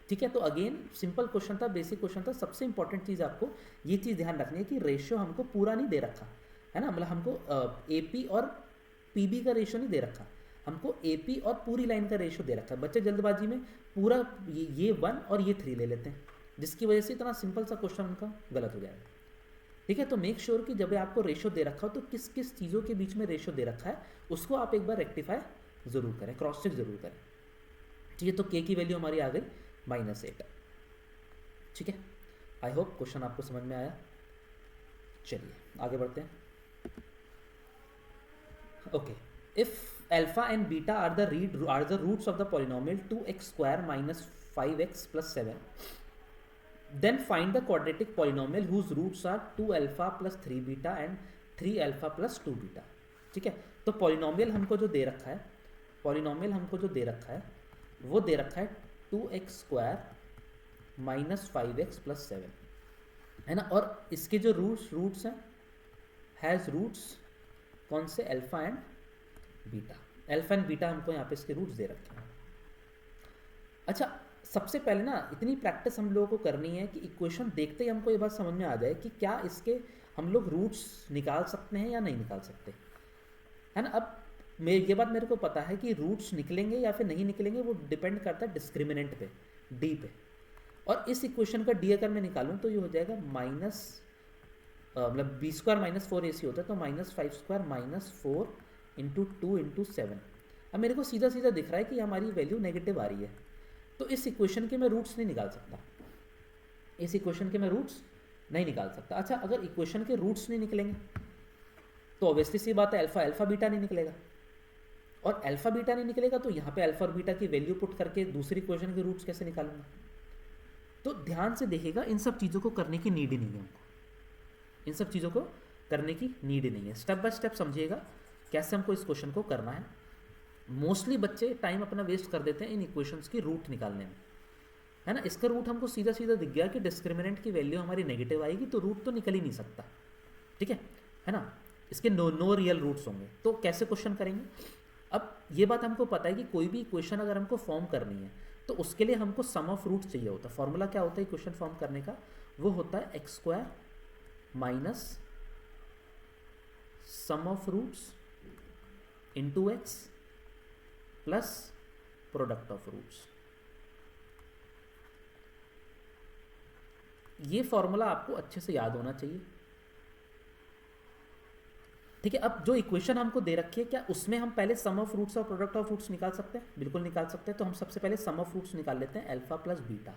S1: ठीक है, तो अगेन सिंपल क्वेश्चन था, बेसिक क्वेश्चन था। सबसे इंपॉर्टेंट चीज़ आपको ये चीज़ ध्यान रखनी है कि रेशियो हमको पूरा नहीं दे रखा है ना, मतलब हमको AP और PB का रेशियो नहीं दे रखा, हमको AP और पूरी लाइन का रेशियो दे रखा है। बच्चे जल्दबाजी में पूरा ये 1 और ये 3 ले लेते हैं, जिसकी वजह से इतना सिंपल सा क्वेश्चन उनका गलत हो जाएगा। ठीक है, तो मेक श्योर कि जब आपको रेशियो दे रखा हो तो किस किस चीज़ों के बीच में रेशियो दे रखा है उसको आप एक बार रेक्टिफाई ज़रूर करें, क्रॉस चेक ज़रूर करें। ठीक है, तो k की वैल्यू हमारी आ गई -8। ठीक है, आई होप क्वेश्चन आपको समझ में आया। चलिए आगे बढ़ते हैं। Okay, if alpha and beta are the roots of the polynomial 2x² minus 5x plus 7, then find the quadratic polynomial whose roots are 2 alpha plus 3 beta and 3 alpha plus 2 beta। ठीक है, तो पॉलिनोमियल हमको जो दे रखा है, polynomial हमको जो दे रखा है वो दे रखा है 2x² माइनस 5x प्लस 7, है ना। और इसके जो रूट्स हैं, हैज़ रूट्स कौन से? Alpha and beta. Alpha and beta हमको यहाँ पे इसके रूट्स दे रखे हैं। अच्छा, सबसे पहले ना इतनी प्रैक्टिस हम लोगों को करनी है कि इक्वेशन देखते ही हमको ये बात समझ में आ जाए कि क्या इसके हम लोग रूट्स निकाल सकते हैं या नहीं निकाल सकते, है ना। अब ये बात मेरे को पता है कि रूट्स निकलेंगे या फिर नहीं निकलेंगे वो डिपेंड करता है डिस्क्रिमिनेंट पे, डी पे। और इस इक्वेशन का डी अगर मैं निकालूं तो ये हो जाएगा मतलब b² माइनस 4ac होता है, तो -5² माइनस 4 इंटू 2 इंटू 7। अब मेरे को सीधा सीधा दिख रहा है कि हमारी वैल्यू नेगेटिव आ रही है, तो इस इक्वेशन के मैं रूट्स नहीं निकाल सकता, इस इक्वेशन के मैं रूट्स नहीं निकाल सकता। अच्छा, अगर इक्वेशन के रूट्स नहीं निकलेंगे तो ऑब्वियसली सी बात है अल्फा बीटा नहीं निकलेगा, और अल्फा बीटा नहीं निकलेगा तो यहाँ पे अल्फा और बीटा की वैल्यू पुट करके दूसरी इक्वेशन के रूट्स कैसे निकालूंगा। तो ध्यान से देखिएगा, इन सब चीज़ों को करने की नीड ही नहीं है हमको, इन सब चीज़ों को करने की नीड ही नहीं है। स्टेप बाय स्टेप समझिएगा कैसे हमको इस क्वेश्चन को करना है। मोस्टली बच्चे टाइम अपना वेस्ट कर देते हैं इन इक्वेशंस की रूट निकालने में, है ना। इसका रूट हमको सीधा सीधा दिख गया कि डिस्क्रिमिनेंट की वैल्यू हमारी नेगेटिव आएगी, तो रूट तो निकल ही नहीं सकता। ठीक है ना। इसके नो रियल रूट्स होंगे, तो कैसे क्वेश्चन करेंगे। अब ये बात हमको पता है कि कोई भी इक्वेशन अगर हमको फॉर्म करनी है तो उसके लिए हमको सम ऑफ रूट्स चाहिए होता है। फॉर्मूला क्या होता है इक्वेशन फॉर्म करने का? वो होता है x² minus sum of roots into x plus product of roots. ये फॉर्मूला आपको अच्छे से याद होना चाहिए। ठीक है, अब जो इक्वेशन हमको दे रखी है, क्या उसमें हम पहले सम ऑफ रूट्स और प्रोडक्ट ऑफ रूट्स निकाल सकते हैं? बिल्कुल निकाल सकते हैं। तो हम सबसे पहले सम ऑफ रूट्स निकाल लेते हैं, alpha plus beta.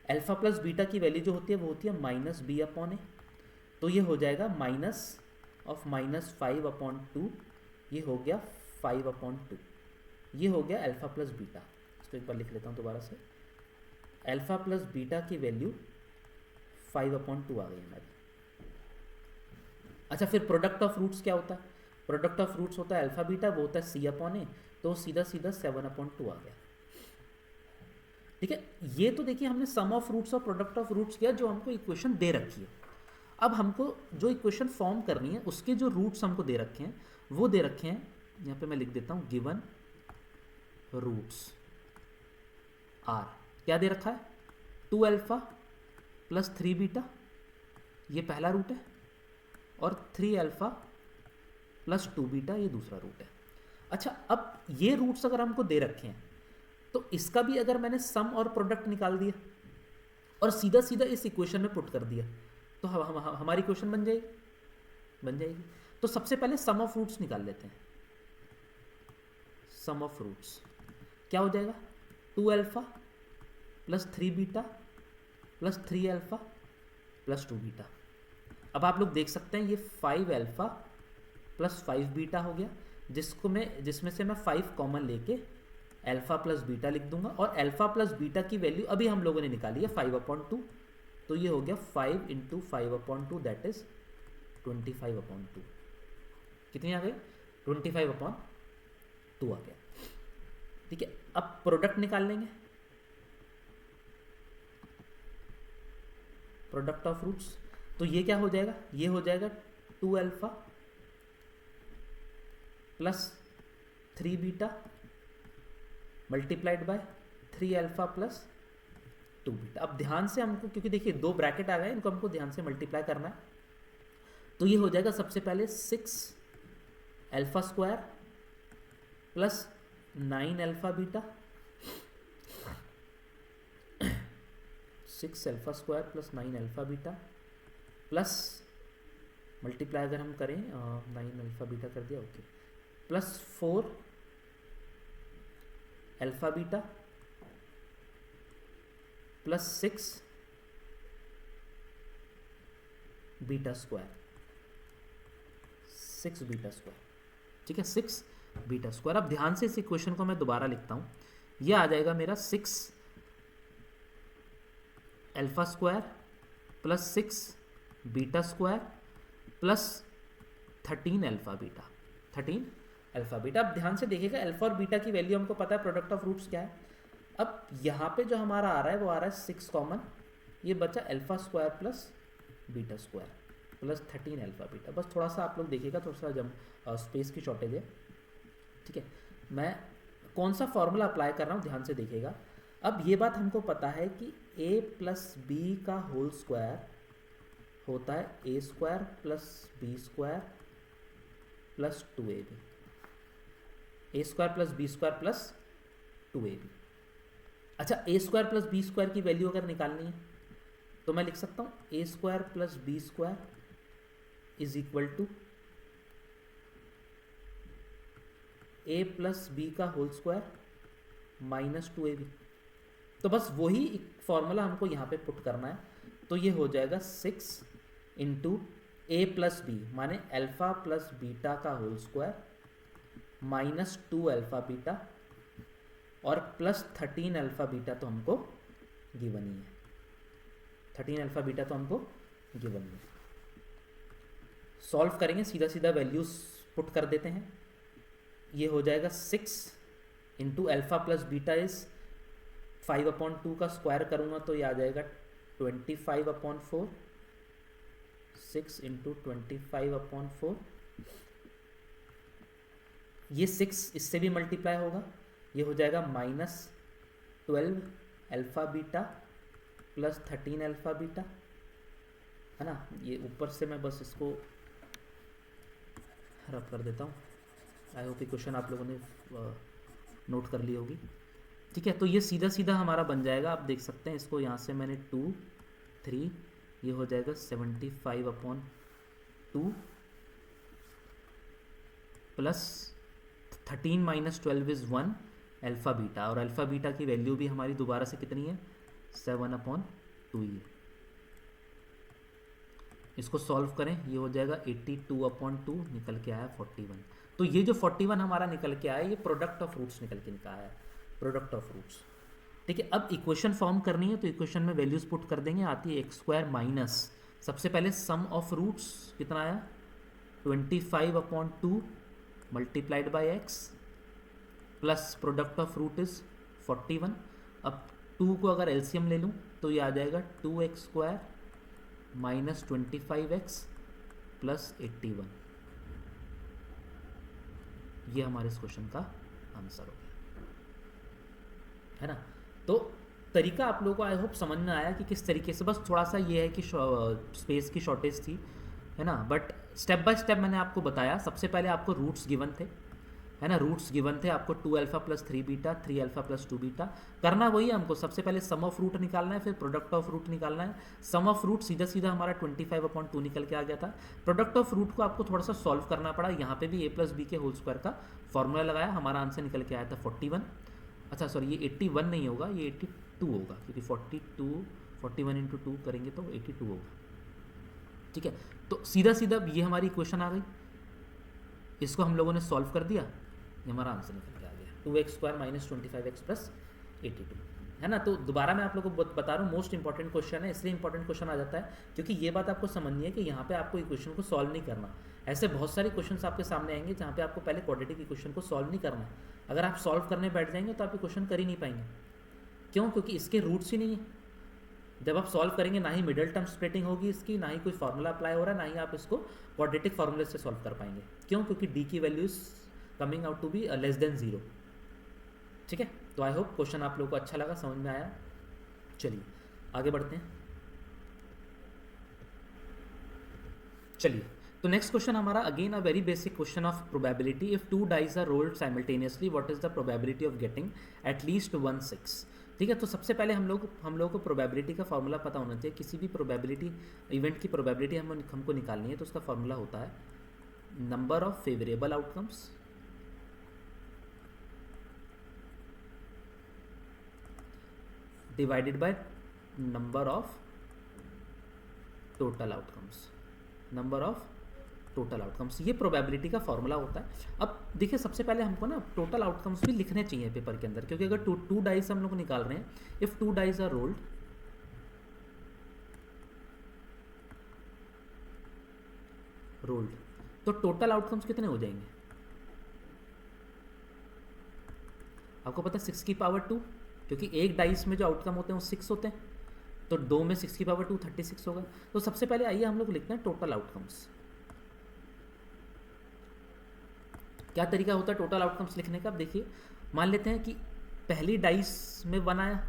S1: Alpha plus beta की वैल्यू जो होती है वो होती है -b/a, तो ये हो जाएगा -5/2, ये हो गया 5/2, ये हो गया अल्फा प्लस बीटा। इसको एक बार लिख लेता हूँ दोबारा से, अल्फा प्लस बीटा की वैल्यू 5/2 आ गई हमारी। अच्छा, फिर प्रोडक्ट ऑफ रूट्स क्या होता है? प्रोडक्ट ऑफ रूट्स होता है अल्फा बीटा, वो होता है c/a, तो सीधा सीधा 7/2 आ गया। ठीक है, ये तो देखिए हमने सम ऑफ रूट्स और प्रोडक्ट ऑफ रूट्स किया जो हमको इक्वेशन दे रखी है। अब हमको जो इक्वेशन फॉर्म करनी है उसके जो रूट्स हमको दे रखे हैं वो दे रखे हैं, यहाँ पे मैं लिख देता हूँ, गिवन रूट्स आर। क्या दे रखा है? 2 अल्फा प्लस 3 बीटा, ये पहला रूट है, और 3 अल्फा प्लस 2 बीटा ये दूसरा रूट है। अच्छा, अब ये रूट्स अगर हमको दे रखे हैं तो इसका भी अगर मैंने सम और प्रोडक्ट निकाल दिया और सीधा सीधा इस इक्वेशन में पुट कर दिया तो हमारी इक्वेशन बन जाएगी। तो सबसे पहले सम ऑफ रूट्स निकाल लेते हैं। सम ऑफ रूट्स क्या हो जाएगा, 2 alpha plus 3 beta plus 3 alpha plus 2 beta. अब आप लोग देख सकते हैं ये 5 अल्फा प्लस 5 बीटा हो गया, जिसमें से मैं 5 कॉमन लेके अल्फा प्लस बीटा लिख दूंगा, और अल्फा प्लस बीटा की वैल्यू अभी हम लोगों ने निकाली है 5/2, तो ये हो गया 5 × 5/2 दैट इज 25/2। कितनी आ गई, 25/2 आ गया। ठीक है, अब प्रोडक्ट निकाल लेंगे, प्रोडक्ट ऑफ रूट्स। तो ये क्या हो जाएगा, ये हो जाएगा 2 alpha plus 3 beta multiplied by 3 alpha plus 2 beta. अब ध्यान से हमको, क्योंकि देखिए 2 ब्रैकेट आ गए, इनको हमको ध्यान से मल्टीप्लाई करना है। तो ये हो जाएगा सबसे पहले 6 alpha square plus 9 alpha beta, 6 alpha square plus 9 alpha beta plus multiply अगर हम करें 9 अल्फा बीटा कर दिया, okay, plus 4 alpha beta plus 6 beta square, 6 beta square. ठीक है, 6 बीटा स्क्वायर। अब ध्यान से इस इक्वेशन को मैं दोबारा लिखता हूँ, यह आ जाएगा मेरा 6 alpha square plus 6 beta square plus 13 alpha beta, 13 alpha beta. अब ध्यान से देखिएगा अल्फा और बीटा की वैल्यू हमको पता है, प्रोडक्ट ऑफ रूट्स क्या है। अब यहाँ पे जो हमारा आ रहा है वो आ रहा है 6 कॉमन, ये बचा alpha square plus beta square plus 13 alpha beta. बस थोड़ा सा आप लोग देखिएगा, थोड़ा सा जब स्पेस की शॉर्टेज है। ठीक है, मैं कौन सा फॉर्मूला अप्लाई कर रहा हूँ ध्यान से देखिएगा। अब ये बात हमको पता है कि a प्लस बी का होल स्क्वायर होता है a square plus b square plus 2ab, a square plus b square plus 2ab। अच्छा, a square plus b square की वैल्यू अगर निकालनी है तो मैं लिख सकता हूँ a square plus b square is equal to a plus b का होल स्क्वायर माइनस 2ab। तो बस वही फॉर्मूला हमको यहाँ पे पुट करना है। तो ये हो जाएगा 6 इंटू ए प्लस बी माने अल्फा प्लस बीटा का whole square minus 2 alpha beta और प्लस 13 अल्फा बीटा तो हमको गिवन ही है, 13 अल्फा बीटा तो हमको गिवन ही है। सॉल्व करेंगे, सीधा सीधा वैल्यूज पुट कर देते हैं। ये हो जाएगा 6 into alpha plus beta is 5/2 का स्क्वायर करूँगा तो ये आ जाएगा 25/4, 6 इंटू 25/4। ये 6 इससे भी मल्टीप्लाई होगा, ये हो जाएगा minus 12 alpha beta plus 13 alpha beta, है ना। ये ऊपर से मैं बस इसको रब कर देता हूँ। आई होप ये क्वेश्चन आप लोगों ने नोट कर ली होगी। ठीक है, तो ये सीधा सीधा हमारा बन जाएगा, आप देख सकते हैं इसको, यहाँ से मैंने 2 3, ये हो जाएगा 75/2 plus 13 minus 12 is 1 alpha beta, और अल्फ़ा बीटा की वैल्यू भी हमारी दोबारा से कितनी है 7/2 ही। इसको सॉल्व करें, ये हो जाएगा 82/2 निकल के आया 41। तो ये जो 41 हमारा निकल के आया ये प्रोडक्ट ऑफ रूट्स निकल के निकला है, प्रोडक्ट ऑफ रूट्स। ठीक है, अब इक्वेशन फॉर्म करनी है तो इक्वेशन में वैल्यूज पुट कर देंगे। आती है x² माइनस सबसे पहले सम ऑफ रूट्स कितना आया 25/2 multiplied by x plus product of root is 41। अब 2 को अगर एलसीएम ले लूँ तो ये आ जाएगा 2x² माइनस 25x प्लस 81। ये हमारे इस क्वेश्चन का आंसर हो गया, है ना। तो तरीका आप लोगों को आई होप समझ में आया कि किस तरीके से, बस थोड़ा सा ये है कि स्पेस की शॉर्टेज थी, है ना, बट स्टेप बाय स्टेप मैंने आपको बताया। सबसे पहले आपको रूट्स गिवन थे, है ना, रूट्स गिवन थे आपको 2 alpha plus 3 beta, 3 alpha plus 2 beta. करना वही है हमको, सबसे पहले सम ऑफ रूट निकालना है, फिर प्रोडक्ट ऑफ रूट निकालना है। सम ऑफ रूट सीधा सीधा हमारा 25/2 निकल के आ गया था। प्रोडक्ट ऑफ रूट को आपको थोड़ा सा सॉल्व करना पड़ा, यहाँ पे भी a प्लस बी के होल स्क्वायर का फॉर्मूला लगाया, हमारा आंसर निकल के आया था 41। अच्छा सॉरी, ये 81 नहीं होगा, ये 82 होगा, क्योंकि 41 इंटू 2 करेंगे तो 82 होगा। ठीक है, तो सीधा सीधा ये हमारी इक्वेशन आ गई, इसको हम लोगों ने सॉल्व कर दिया, ये हमारा आंसर निकल के आ गया 2x² माइनस 25x प्लस 82, है ना। तो दोबारा मैं आप लोगों को बता रहा हूँ, मोस्ट इंपॉर्टेंट क्वेश्चन है, इसलिए इंपॉर्टेंट क्वेश्चन आ जाता है क्योंकि ये बात आपको समझनी है कि यहाँ पे आपको इक्वेशन को सॉल्व नहीं करना। ऐसे बहुत सारे क्वेश्चन आपके सामने आएंगे जहाँ पे आपको पहले क्वाड्रेटिक इक्वेशन को सॉल्व नहीं करना है। अगर आप सॉल्व करने बैठ जाएंगे तो आप इक्वेशन कर ही नहीं पाएंगे। क्यों? क्योंकि इसके रूट्स ही नहीं है। जब आप सॉल्व करेंगे ना ही मिडल टर्म स्प्लिटिंग होगी इसकी, ना ही कोई फार्मूला अप्लाई हो रहा है, ना ही आप इसको क्वाड्रेटिक फार्मूले से सॉल्व कर पाएंगे। क्यों? क्योंकि डी की value is coming out to be less than 0। ठीक है, तो आई होप क्वेश्चन आप लोगों को अच्छा लगा, समझ में आया। चलिए आगे बढ़ते हैं। चलिए, तो नेक्स्ट क्वेश्चन हमारा again a very basic question of probability. If 2 dies are rolled simultaneously what is the probability of getting at least 1/6। ठीक है, तो सबसे पहले हम लोग को प्रोबेबिलिटी का फॉर्मूला पता होना चाहिए। किसी भी प्रोबेबिलिटी इवेंट की प्रोबेबिलिटी हमको निकालनी है तो उसका फॉर्मूला होता है number of favourable outcomes divided by number of total outcomes, number of total outcomes, ये प्रोबेबिलिटी का फॉर्मूला होता है। अब देखिए, सबसे पहले हमको ना टोटल आउटकम्स भी लिखने चाहिए पेपर के अंदर, क्योंकि अगर टू डाइस हम लोग निकाल रहे हैं, इफ 2 डाइस आर रोल्ड तो टोटल आउटकम्स कितने हो जाएंगे? आपको पता है 6 की पावर 2, क्योंकि एक डाइस में जो आउटकम होते हैं वो 6 होते हैं, तो 2 में 6 की पावर 2 36 होगा। तो सबसे पहले आइए हम लोग लिखते हैं टोटल आउटकम्स। क्या तरीका होता है टोटल आउटकम्स लिखने का? अब देखिए, मान लेते हैं कि पहली डाइस में 1 आया,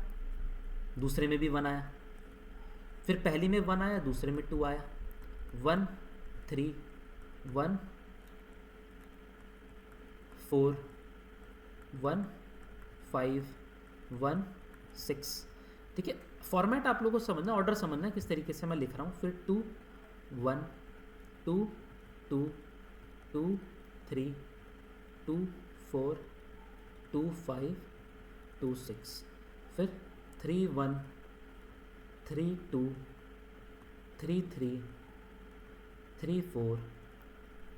S1: दूसरे में भी 1 आया, फिर पहली में 1 आया, दूसरे में 2 आया, 1 3 1 4 1 5 1 6। ठीक है, फॉर्मेट आप लोगों को समझना, ऑर्डर समझना है किस तरीके से मैं लिख रहा हूँ। फिर 2 1 2 2 2 3 2 4 2 5 2 6, फिर 3 1 3 2 3 3 3 4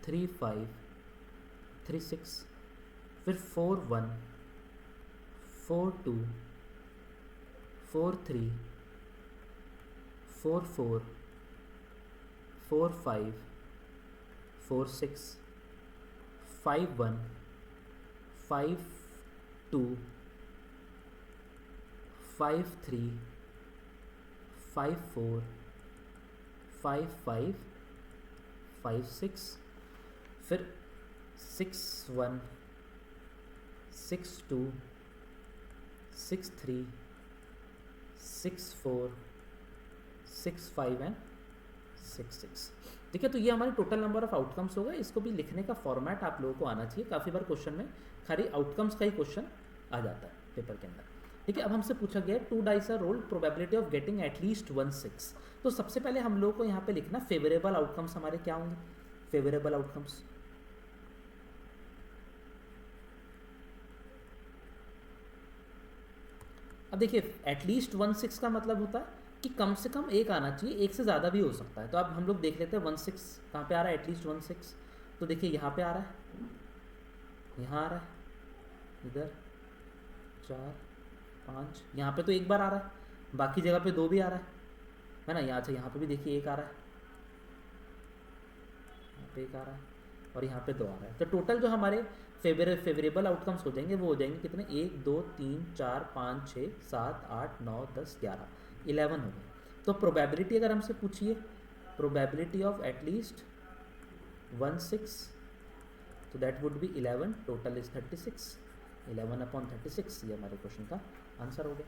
S1: 3 5 3 6, फिर 4 1 4 2 4 3 4 4 4 5 4 6 5 1 5 2 5 3 5 4 5 5 5 6, फिर 6 1 6 2 6 3 6 4 6 5 एंड 6 6। ठीक है, तो ये हमारे टोटल नंबर ऑफ आउटकम्स होगा। इसको भी लिखने का फॉर्मेट आप लोगों को आना चाहिए। काफ़ी बार क्वेश्चन में खाली आउटकम्स का ही क्वेश्चन आ जाता है पेपर के अंदर। ठीक है, अब हमसे पूछा गया 2 dice are rolled probability of getting at least 1/6। तो सबसे पहले हम लोगों को यहाँ पे लिखना फेवरेबल आउटकम्स हमारे क्या होंगे। फेवरेबल आउटकम्स, अब देखिए एटलीस्ट 1/6 का मतलब होता है कि कम से कम एक आना चाहिए, एक से ज़्यादा भी हो सकता है। तो अब हम लोग देख लेते हैं 1/6 कहाँ पे आ रहा है, एटलीस्ट 1/6। तो देखिए यहाँ पे आ रहा है, यहाँ आ रहा है, इधर 4 5, यहाँ पे तो एक बार आ रहा है, बाकी जगह पे 2 भी आ रहा है ना। यहाँ से यहाँ पे भी देखिए 1 आ रहा है, यहाँ पे 1 आ रहा है, और यहाँ पे 2 आ रहा है। तो टोटल जो हमारे फेवरेबल आउटकम्स हो जाएंगे वो हो जाएंगे कितने, 1 2 3 4 5 6 7 8 9 10 11 11 हो गए। तो प्रोबेबिलिटी अगर हमसे पूछिए, प्रोबेबिलिटी ऑफ एटलीस्ट 1/6, तो that would be 11, total is 36, 11/36, ये हमारे क्वेश्चन का आंसर हो गया।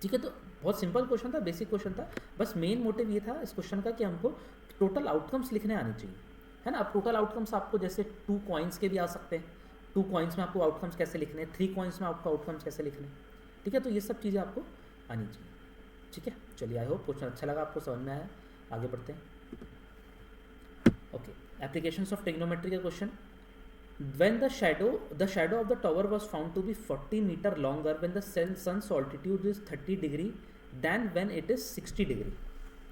S1: ठीक है, तो बहुत सिंपल क्वेश्चन था, बेसिक क्वेश्चन था। बस मेन मोटिव ये था इस क्वेश्चन का कि हमको टोटल आउटकम्स लिखने आने चाहिए, है ना। अब टोटल आउटकम्स आपको जैसे 2 कॉइन्स के भी आ सकते हैं, 2 कॉइन्स में आपको आउटकम्स कैसे लिखने हैं, 3 कॉइन्स में आपको आउटकम्स कैसे लिखने हैं, ठीक है। तो ये सब चीज़ें आपको आनी चाहिए, ठीक है। चलिए, आई होप क्वेश्चन अच्छा लगा, आपको समझ में आया। आगे बढ़ते हैं। ओके, एप्लीकेशंस ऑफ ट्रिग्नोमेट्री का question. When the shadow of the tower was found to be 40 meter longer when the sun's altitude is 30 degree than when it is 60 degree.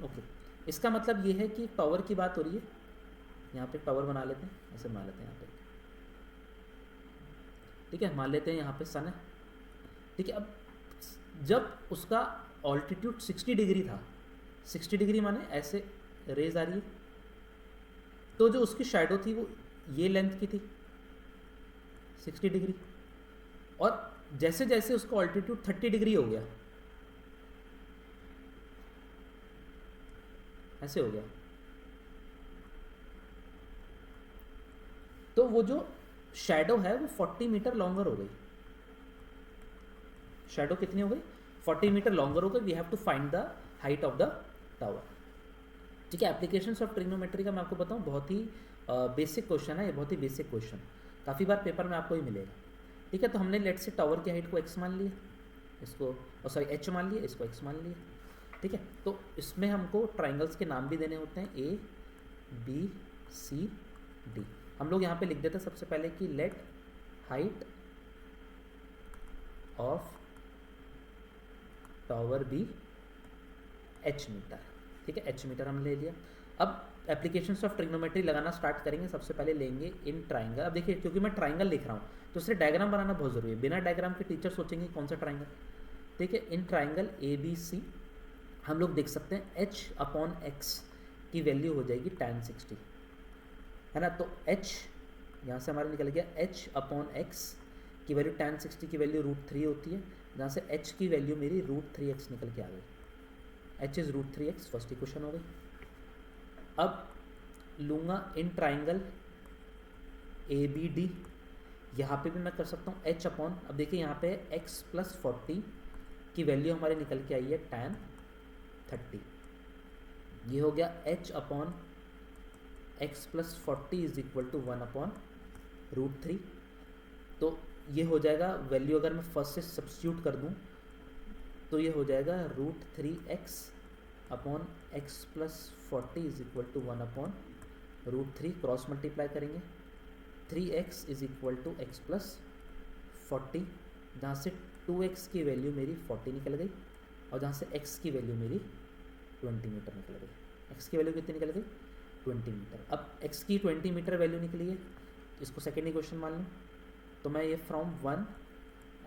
S1: Okay, इसका मतलब ये है कि टावर की बात हो रही है। यहाँ पे टावर बना लेते हैं, ऐसे बना लेते हैं यहाँ पे, ठीक है। मान लेते हैं यहाँ पे सन है, ठीक है। अब जब उसका ऑल्टीट्यूड 60 डिग्री था, 60 डिग्री माने ऐसे रेज आ रही है, तो जो उसकी शैडो थी वो ये लेंथ की थी 60 डिग्री, और जैसे जैसे उसका ऑल्टीट्यूड 30 डिग्री हो गया, ऐसे हो गया, तो वो जो शैडो है वो 40 मीटर लॉन्गर हो गई। शैडो कितनी हो गई? 40 मीटर लॉन्गर हो गई। We have to find the height of the tower, ठीक है। एप्लीकेशंस ऑफ ट्रिग्नोमेट्री का मैं आपको बताऊं, बहुत ही बेसिक क्वेश्चन है ये, बहुत ही बेसिक क्वेश्चन, काफ़ी बार पेपर में आपको ही मिलेगा, ठीक है। तो हमने लेट से टावर की हाइट को x मान लिया, इसको सॉरी h मान लिया, इसको x मान लिया, ठीक है। तो इसमें हमको ट्राइंगल्स के नाम भी देने होते हैं, A B C D। हम लोग यहाँ पे लिख देते हैं सबसे पहले कि let height of tower be h metre, ठीक है। h मीटर हम ले लिया। अब एप्लीकेशंस ऑफ ट्रिग्नोमेट्री लगाना स्टार्ट करेंगे। सबसे पहले लेंगे इन ट्राइंगल। अब देखिए, क्योंकि मैं ट्राइंगल लिख रहा हूँ तो उससे डायग्राम बनाना बहुत ज़रूरी है। बिना डायग्राम के टीचर सोचेंगे कौन सा ट्राइंगल, ठीक है। इन ट्राइंगल ABC हम लोग देख सकते हैं h/x की वैल्यू हो जाएगी tan 60, है ना। तो h यहाँ से हमारा निकल गया, h/x की वैल्यू tan 60 की वैल्यू √3 होती है, जहाँ से h की वैल्यू मेरी √3x निकल के आ गई। h is √3x, first equation हो गई। अब लूँगा इन ट्राइंगल ABD, यहाँ पे भी मैं कर सकता हूँ h अपॉन, अब देखिए यहाँ पे x + 40 की वैल्यू हमारे निकल के आई है tan 30, ये हो गया h/x + 40 इज इक्वल टू 1/√3। तो ये हो जाएगा वैल्यू, अगर मैं फर्स्ट से सब्स्टिट्यूट कर दूँ तो ये हो जाएगा √3x upon x + 40 is equal to 1/√3। Cross multiply करेंगे, 3x is equal to x + 40, जहाँ से 2x की वैल्यू मेरी 40 निकल गई, और जहाँ से x की वैल्यू मेरी 20 मीटर निकल गई। x की वैल्यू कितनी निकल गई? 20 मीटर। अब x की 20 मीटर वैल्यू निकली है, इसको सेकेंड इक्वेशन मान लूँ, तो मैं ये फ्रॉम 1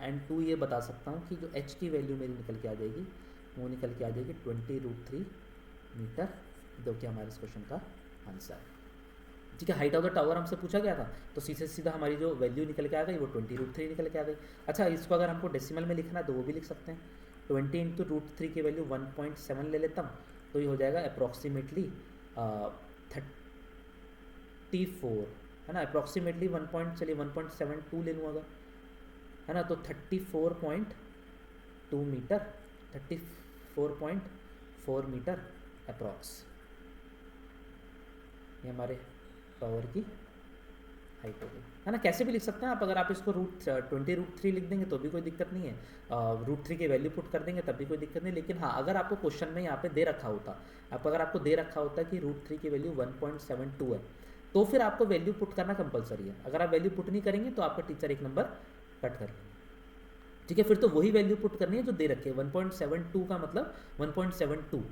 S1: और 2 ये बता सकता हूँ कि जो h की वैल्यू मेरी निकल के आ जाएगी वो निकल के आ जाएगी 20√3 मीटर, जो कि हमारे इस क्वेश्चन का आंसर है, ठीक है। हाइट ऑफ द टावर हमसे पूछा गया था, तो सीधे सीधा हमारी जो वैल्यू निकल के आ गई वो 20√3 निकल के आ गई। अच्छा, इसको अगर हमको डेसिमल में लिखना है तो वो भी लिख सकते हैं। 20 × √3 की वैल्यू 1.7 ले लेता हूँ, तो ये हो जाएगा अप्रॉक्सीमेटली 34, है ना। अप्रॉक्सीमेटली 1.72 ले लूँ अगर, है ना, तो 34.2 मीटर, 34.4 मीटर अप्रॉक्स, ये हमारे टावर की हाइट हो गई, है ना। कैसे भी लिख सकते हैं आप, अगर आप इसको √20√3 लिख देंगे तो भी कोई दिक्कत नहीं है, √3 की वैल्यू पुट कर देंगे तब भी कोई दिक्कत नहीं। लेकिन हाँ, अगर आपको क्वेश्चन में यहाँ पे दे रखा होता, अगर आपको दे रखा होता कि √3 की वैल्यू 1.72 है, तो फिर आपको वैल्यू पुट करना कंपलसरी है। अगर आप वैल्यू पुट नहीं करेंगे तो आपका टीचर 1 नंबर कट कर लेंगे, ठीक है। फिर तो वही वैल्यू पुट करनी है जो दे रखे, 1.72 का मतलब 1.72,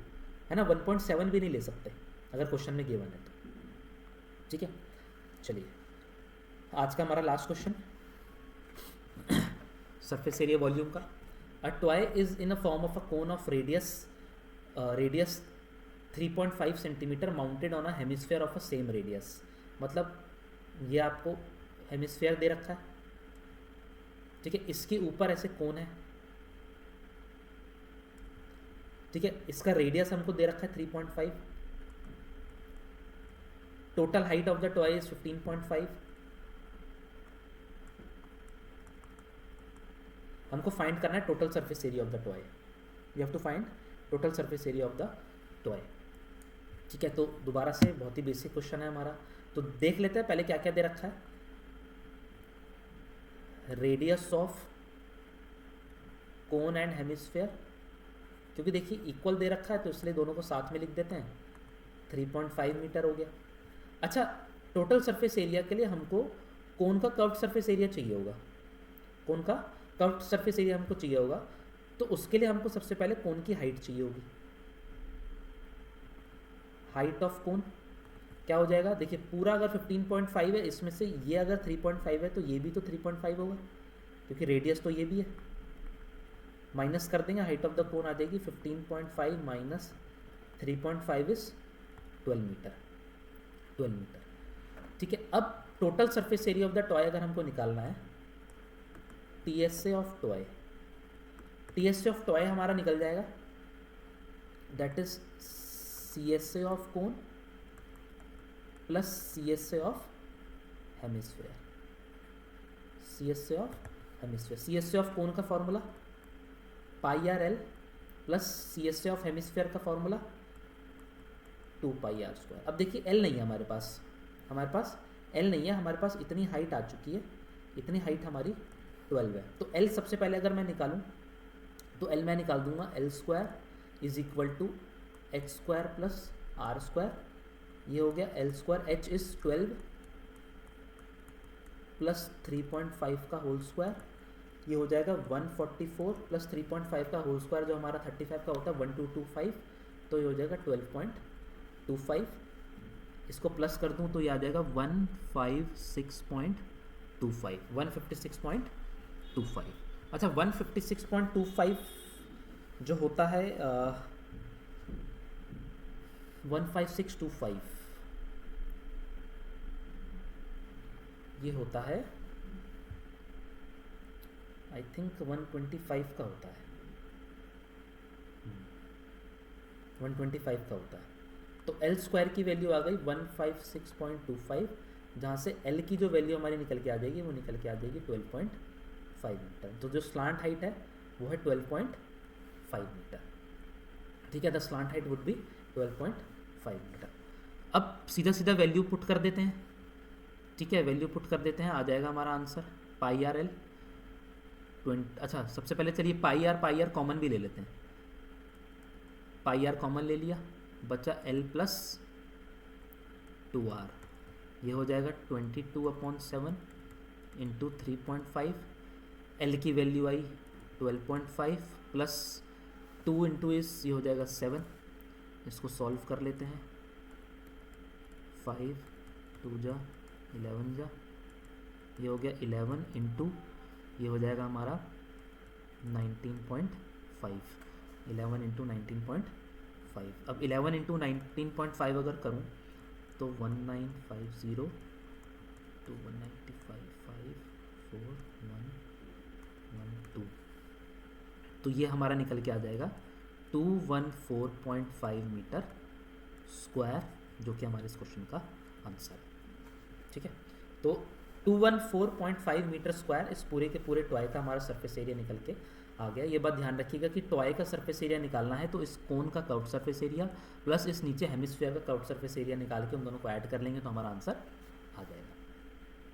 S1: है ना। 1.7 भी नहीं ले सकते अगर क्वेश्चन में गिवन है तो, ठीक है। चलिए, आज का हमारा last question, surface area volume का। A toy is in a form of a cone of radius 3.5 centimetre mounted on a hemisphere of a same radius. मतलब ये आपको हेमिस्फीयर दे रखा है, ठीक है, इसके ऊपर ऐसे कोन है, ठीक है, इसका रेडियस हमको दे रखा है 3.5, total height of the toy is 15.5। हमको फाइंड करना है total surface area of the toy, you have to find total surface area of the toy, ठीक है। तो दोबारा से बहुत ही बेसिक क्वेश्चन है हमारा, तो देख लेते हैं पहले क्या क्या दे रखा है। Radius of cone and hemisphere, क्योंकि देखिए इक्वल दे रखा है तो इसलिए दोनों को साथ में लिख देते हैं, 3.5 मीटर हो गया। अच्छा, टोटल सरफेस एरिया के लिए हमको कोन का कर्व्ड सरफेस एरिया चाहिए होगा, कोन का कर्व्ड सरफेस एरिया हमको चाहिए होगा, तो उसके लिए हमको सबसे पहले कोन की हाइट चाहिए होगी। हाइट ऑफ कोन क्या हो जाएगा, देखिए पूरा अगर 15.5 है, इसमें से ये अगर 3.5 है तो ये भी तो 3.5 होगा, क्योंकि रेडियस तो ये भी है। माइनस कर देंगे, हाइट ऑफ द कोन आ जाएगी 15.5 माइनस 3.5 इज 12 मीटर, 12 मीटर। ठीक है, अब total surface area of the toy अगर हमको निकालना है, TSA of toy, TSA of toy हमारा निकल जाएगा, that is CSA of cone plus CSA of hemisphere, CSA of hemisphere. CSA of cone का formula πRL plus CSA of hemisphere का formula 2πr²। अब देखिए L नहीं है हमारे पास, L नहीं है हमारे पास, इतनी हाइट आ चुकी है, इतनी हाइट हमारी 12 है। तो L सबसे पहले अगर मैं निकालूं तो L मैं निकाल दूंगा L² is equal to h² plus r², ये हो गया L², h इज 12 प्लस 3.5 का होल स्क्वायर, ये हो जाएगा 144 प्लस 3.5 का होल स्क्वायर जो हमारा 35 का होता है 1225, तो ये हो जाएगा 12.25। इसको प्लस कर दूं तो ये आ जाएगा 156.25, 156.25। अच्छा, 156.25 जो होता है 15625 ये होता है आई थिंक 125 का होता है, 125 का होता है। तो L² की वैल्यू आ गई 156.25, जहाँ से L की जो वैल्यू हमारी निकल के आ जाएगी वो निकल के आ जाएगी 12.5 मीटर। तो जो स्लांट हाइट है वो है 12.5 मीटर। ठीक है, the slant height would be 12.5 metre. अब सीधा सीधा वैल्यू पुट कर देते हैं। ठीक है, वैल्यू पुट कर देते हैं, आ जाएगा हमारा आंसर πRL 20। अच्छा, सबसे पहले चलिए πr कॉमन भी ले लेते हैं, πr कॉमन ले लिया, बचा L प्लस 2r, ये हो जाएगा 22/7 इंटू 3.5। L की वैल्यू आई 12.5 प्लस 2 इंटू इस, ये हो जाएगा 7। इसको सॉल्व कर लेते हैं, 5 2 जा 11 जा, ये हो गया 11 इंटू, ये हो जाएगा हमारा 19.5, 11 इंटू 19.5। अब 11 इंटू 19.5 अगर करूँ तो 1950 to 195,54112, तो ये हमारा निकल के आ जाएगा 214.5 मीटर स्क्वायर, जो कि हमारे इस क्वेश्चन का आंसर है। ठीक है, तो 214.5 मीटर स्क्वायर इस पूरे के पूरे टॉय का हमारा सरफेस एरिया निकल के आ गया। ये बात ध्यान रखिएगा कि टॉय का सरफेस एरिया निकालना है तो इस कोन का कर्व्ड सरफेस एरिया प्लस इस नीचे हेमिस्फीयर का कर्व्ड सरफेस एरिया निकाल के उन दोनों को ऐड कर लेंगे तो हमारा आंसर आ जाएगा।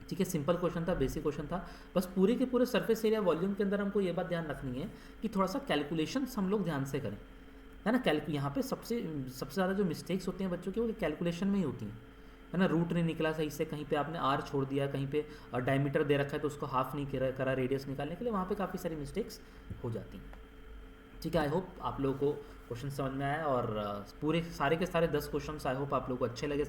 S1: ठीक है, सिंपल क्वेश्चन था, बेसिक क्वेश्चन था, बस पूरे के पूरे सरफेस एरिया वॉल्यूम के अंदर हमको ये बात ध्यान रखनी है कि थोड़ा सा कैलकुलेशंस हम लोग ध्यान से करें, है ना। यहाँ पे सबसे ज़्यादा जो मिस्टेक्स होती हैं बच्चों की वो कैलकुलेशन में ही होती हैं, है ना। रूट नहीं निकला सही से, कहीं पे आपने आर छोड़ दिया, कहीं पे डायमीटर दे रखा है तो उसको हाफ नहीं करा रेडियस निकालने के लिए, वहाँ पे काफ़ी सारी मिस्टेक्स हो जाती हैं। ठीक है, आई होप आप लोगों को क्वेश्चन समझ में आया और पूरे सारे के सारे 10 क्वेश्चन आई होप आप लोगों को अच्छे लगे,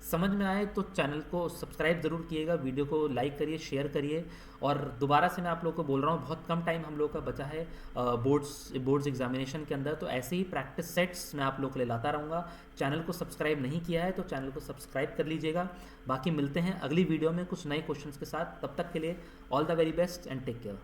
S1: समझ में आए तो चैनल को सब्सक्राइब ज़रूर कीजिएगा, वीडियो को लाइक करिए, शेयर करिए। और दोबारा से मैं आप लोगों को बोल रहा हूँ, बहुत कम टाइम हम लोग का बचा है बोर्ड्स एग्जामिनेशन के अंदर, तो ऐसे ही प्रैक्टिस सेट्स मैं आप लोग के लिए लाता रहूँगा। चैनल को सब्सक्राइब नहीं किया है तो चैनल को सब्सक्राइब कर लीजिएगा। बाकी मिलते हैं अगली वीडियो में कुछ नए क्वेश्चन के साथ, तब तक के लिए all the very best and take care.